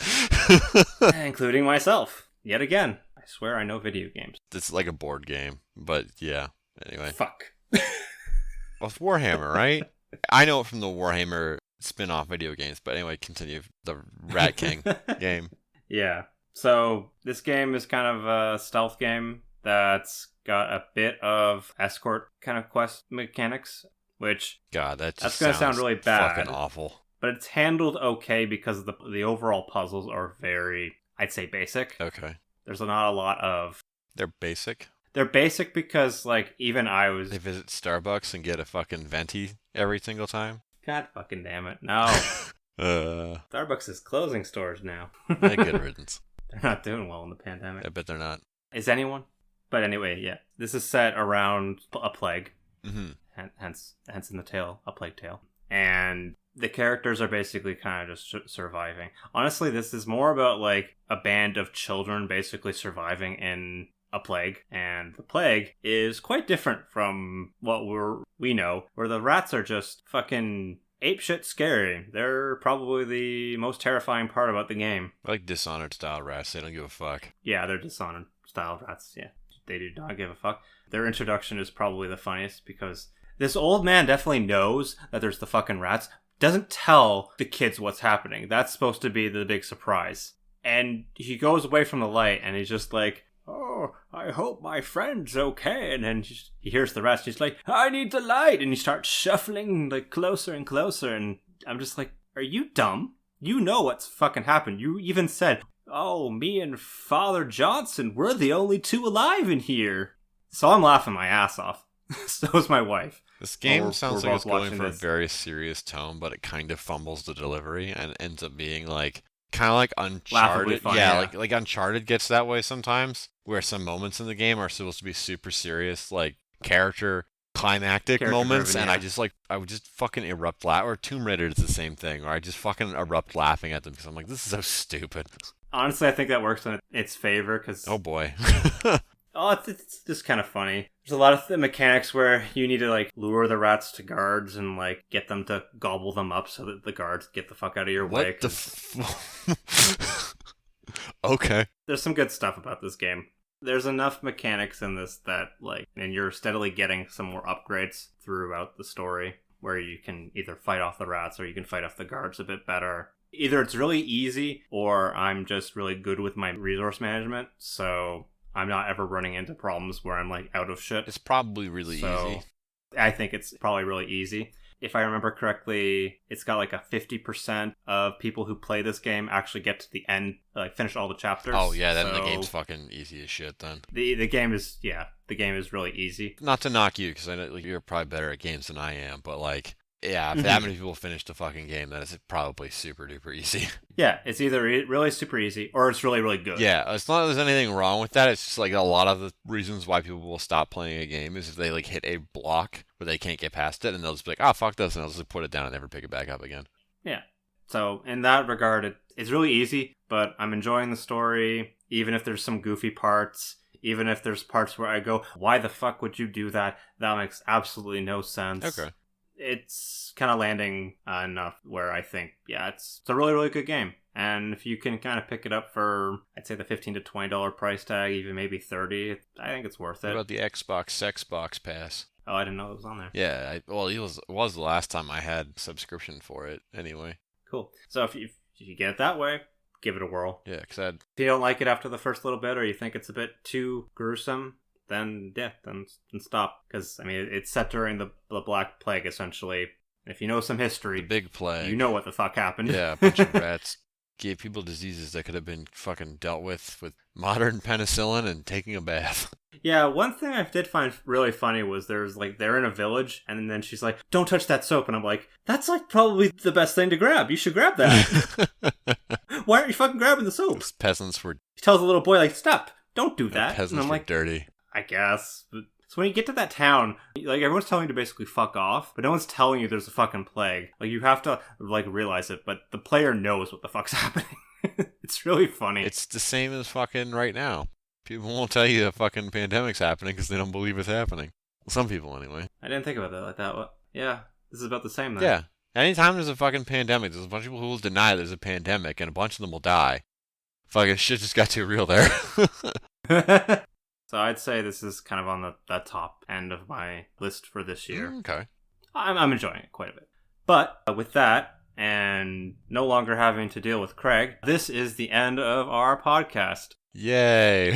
Including myself. Yet again. I swear I know video games. It's like a board game, but yeah. Anyway. Fuck. Well, it's Warhammer, right? I know it from the Warhammer spin-off video games, but anyway, continue. The Rat King game. Yeah. So this game is kind of a stealth game, that's got a bit of escort kind of quest mechanics, which God, that's going to sound really bad. Fucking awful. But it's handled okay because the overall puzzles are very, I'd say, basic. Okay. There's not a lot of... They're basic? They're basic because, like, even I was... They visit Starbucks and get a fucking venti every single time? God fucking damn it. No. Starbucks is closing stores now. Good riddance. They're not doing well in the pandemic. I bet they're not. Is anyone? But anyway, yeah. This is set around a plague. Mm-hmm. Hence in the tale, a plague tale. And the characters are basically kind of just surviving. Honestly, this is more about, like, a band of children basically surviving in a plague. And the plague is quite different from what we know, where the rats are just fucking apeshit scary. They're probably the most terrifying part about the game. I like Dishonored style rats. They don't give a fuck. Yeah, they're Dishonored style rats. Yeah, they do not give a fuck. Their introduction is probably the funniest because this old man definitely knows that there's the fucking rats. Doesn't tell the kids what's happening. That's supposed to be the big surprise. And he goes away from the light and he's just like, oh, I hope my friend's okay. And then he hears the rats. And he's like, I need the light. And he starts shuffling like closer and closer. And I'm just like, are you dumb? You know what's fucking happened. You even said, oh, me and Father Johnson, we're the only two alive in here. So I'm laughing my ass off. So is my wife. This game sounds like it's going for this. a very serious tone, but it kind of fumbles the delivery and ends up being like kind of like Uncharted. Fun, yeah, like Uncharted gets that way sometimes, where some moments in the game are supposed to be super serious, like character climactic moments, and I would just fucking erupt laugh. Or Tomb Raider is the same thing, or I just fucking erupt laughing at them because I'm like, this is so stupid. Honestly, I think that works in its favor because oh boy. Oh, it's just kind of funny. There's a lot of the mechanics where you need to, like, lure the rats to guards and, like, get them to gobble them up so that the guards get the fuck out of your way. Okay. There's some good stuff about this game. There's enough mechanics in this that, like, and you're steadily getting some more upgrades throughout the story where you can either fight off the rats or you can fight off the guards a bit better. Either it's really easy or I'm just really good with my resource management, so I'm not ever running into problems where I'm, like, out of shit. It's probably really easy. I think it's probably really easy. If I remember correctly, it's got, like, a 50% of people who play this game actually get to the end, like, finish all the chapters. Oh, yeah, then the game's fucking easy as shit, then. The game is really easy. Not to knock you, because I know you're probably better at games than I am, but, like, yeah, if that many people finish the fucking game, then it's probably super duper easy. Yeah, it's either really super easy or it's really, really good. Yeah, it's not that there's anything wrong with that. It's just like a lot of the reasons why people will stop playing a game is if they like hit a block where they can't get past it, and they'll just be like, oh, fuck this, and they'll just put it down and never pick it back up again. Yeah. So in that regard, it's really easy, but I'm enjoying the story, even if there's some goofy parts. Even if there's parts where I go, why the fuck would you do that? That makes absolutely no sense. Okay. It's kind of landing enough where I think, yeah, it's a really, really good game. And if you can kind of pick it up for, I'd say the $15 to $20 price tag, even maybe $30, I think it's worth it. What about the Xbox Pass? Oh, I didn't know it was on there. Yeah, it was the last time I had subscription for it, anyway. Cool. So if you get it that way, give it a whirl. Yeah, because if you don't like it after the first little bit, or you think it's a bit too gruesome, then stop. Because, I mean, it's set during the Black Plague, essentially. If you know some history, the big plague, you know what the fuck happened. Yeah, a bunch of rats gave people diseases that could have been fucking dealt with modern penicillin and taking a bath. Yeah, one thing I did find really funny was there's, like, they're in a village, and then she's like, don't touch that soap. And I'm like, that's, like, probably the best thing to grab. You should grab that. Why aren't you fucking grabbing the soap? Those peasants were... He tells the little boy, like, stop. Don't do that. Peasants and I'm were like, dirty. I guess. But, so when you get to that town, like, everyone's telling you to basically fuck off, but no one's telling you there's a fucking plague. Like, you have to, like, realize it, but the player knows what the fuck's happening. It's really funny. It's the same as fucking right now. People won't tell you that fucking pandemic's happening because they don't believe it's happening. Well, some people, anyway. I didn't think about that like that. Well, yeah, this is about the same then. Yeah. Anytime there's a fucking pandemic, there's a bunch of people who will deny there's a pandemic, and a bunch of them will die. Fucking shit just got too real there. So I'd say this is kind of on the top end of my list for this year. Okay. I'm enjoying it quite a bit. But with that, and no longer having to deal with Craig, this is the end of our podcast. Yay.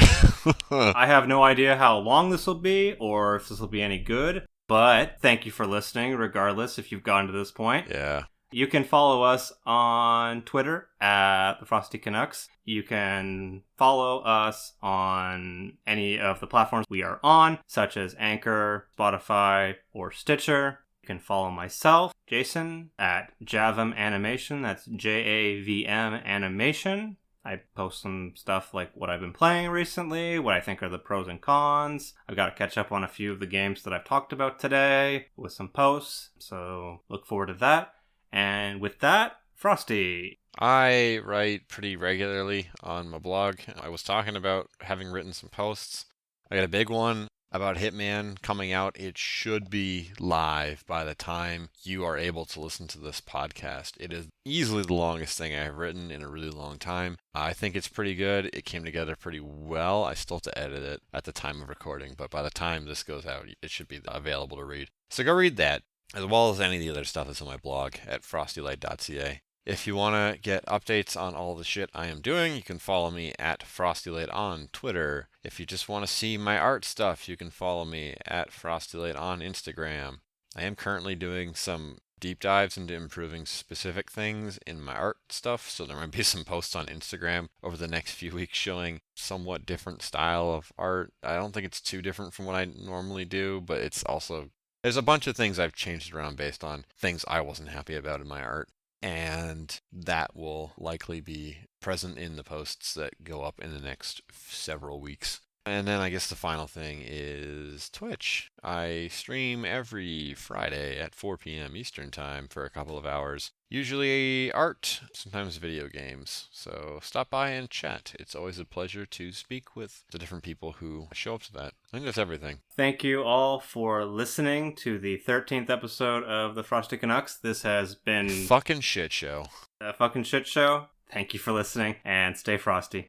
I have no idea how long this will be or if this will be any good, but thank you for listening, regardless if you've gotten to this point. Yeah. You can follow us on Twitter at the Frosty Canucks. You can follow us on any of the platforms we are on, such as Anchor, Spotify, or Stitcher. You can follow myself, Jason, at Javum Animation. That's JAVM Animation. I post some stuff like what I've been playing recently, what I think are the pros and cons. I've got to catch up on a few of the games that I've talked about today with some posts, so look forward to that. And with that, Frosty. I write pretty regularly on my blog. I was talking about having written some posts. I got a big one about Hitman coming out. It should be live by the time you are able to listen to this podcast. It is easily the longest thing I have written in a really long time. I think it's pretty good. It came together pretty well. I still have to edit it at the time of recording, but by the time this goes out, it should be available to read. So go read that, as well as any of the other stuff that's on my blog at frostylite.ca. If you want to get updates on all the shit I am doing, you can follow me at frostylite on Twitter. If you just want to see my art stuff, you can follow me at frostylite on Instagram. I am currently doing some deep dives into improving specific things in my art stuff, so there might be some posts on Instagram over the next few weeks showing somewhat different style of art. I don't think it's too different from what I normally do, but it's also... there's a bunch of things I've changed around based on things I wasn't happy about in my art. And that will likely be present in the posts that go up in the next several weeks. And then I guess the final thing is Twitch. I stream every Friday at 4 p.m. Eastern Time for a couple of hours. Usually art, sometimes video games. So stop by and chat. It's always a pleasure to speak with the different people who show up to that. I think that's everything. Thank you all for listening to the 13th episode of the Frosty Canucks. This has been... fucking shit show. A fucking shit show. Thank you for listening, and stay frosty.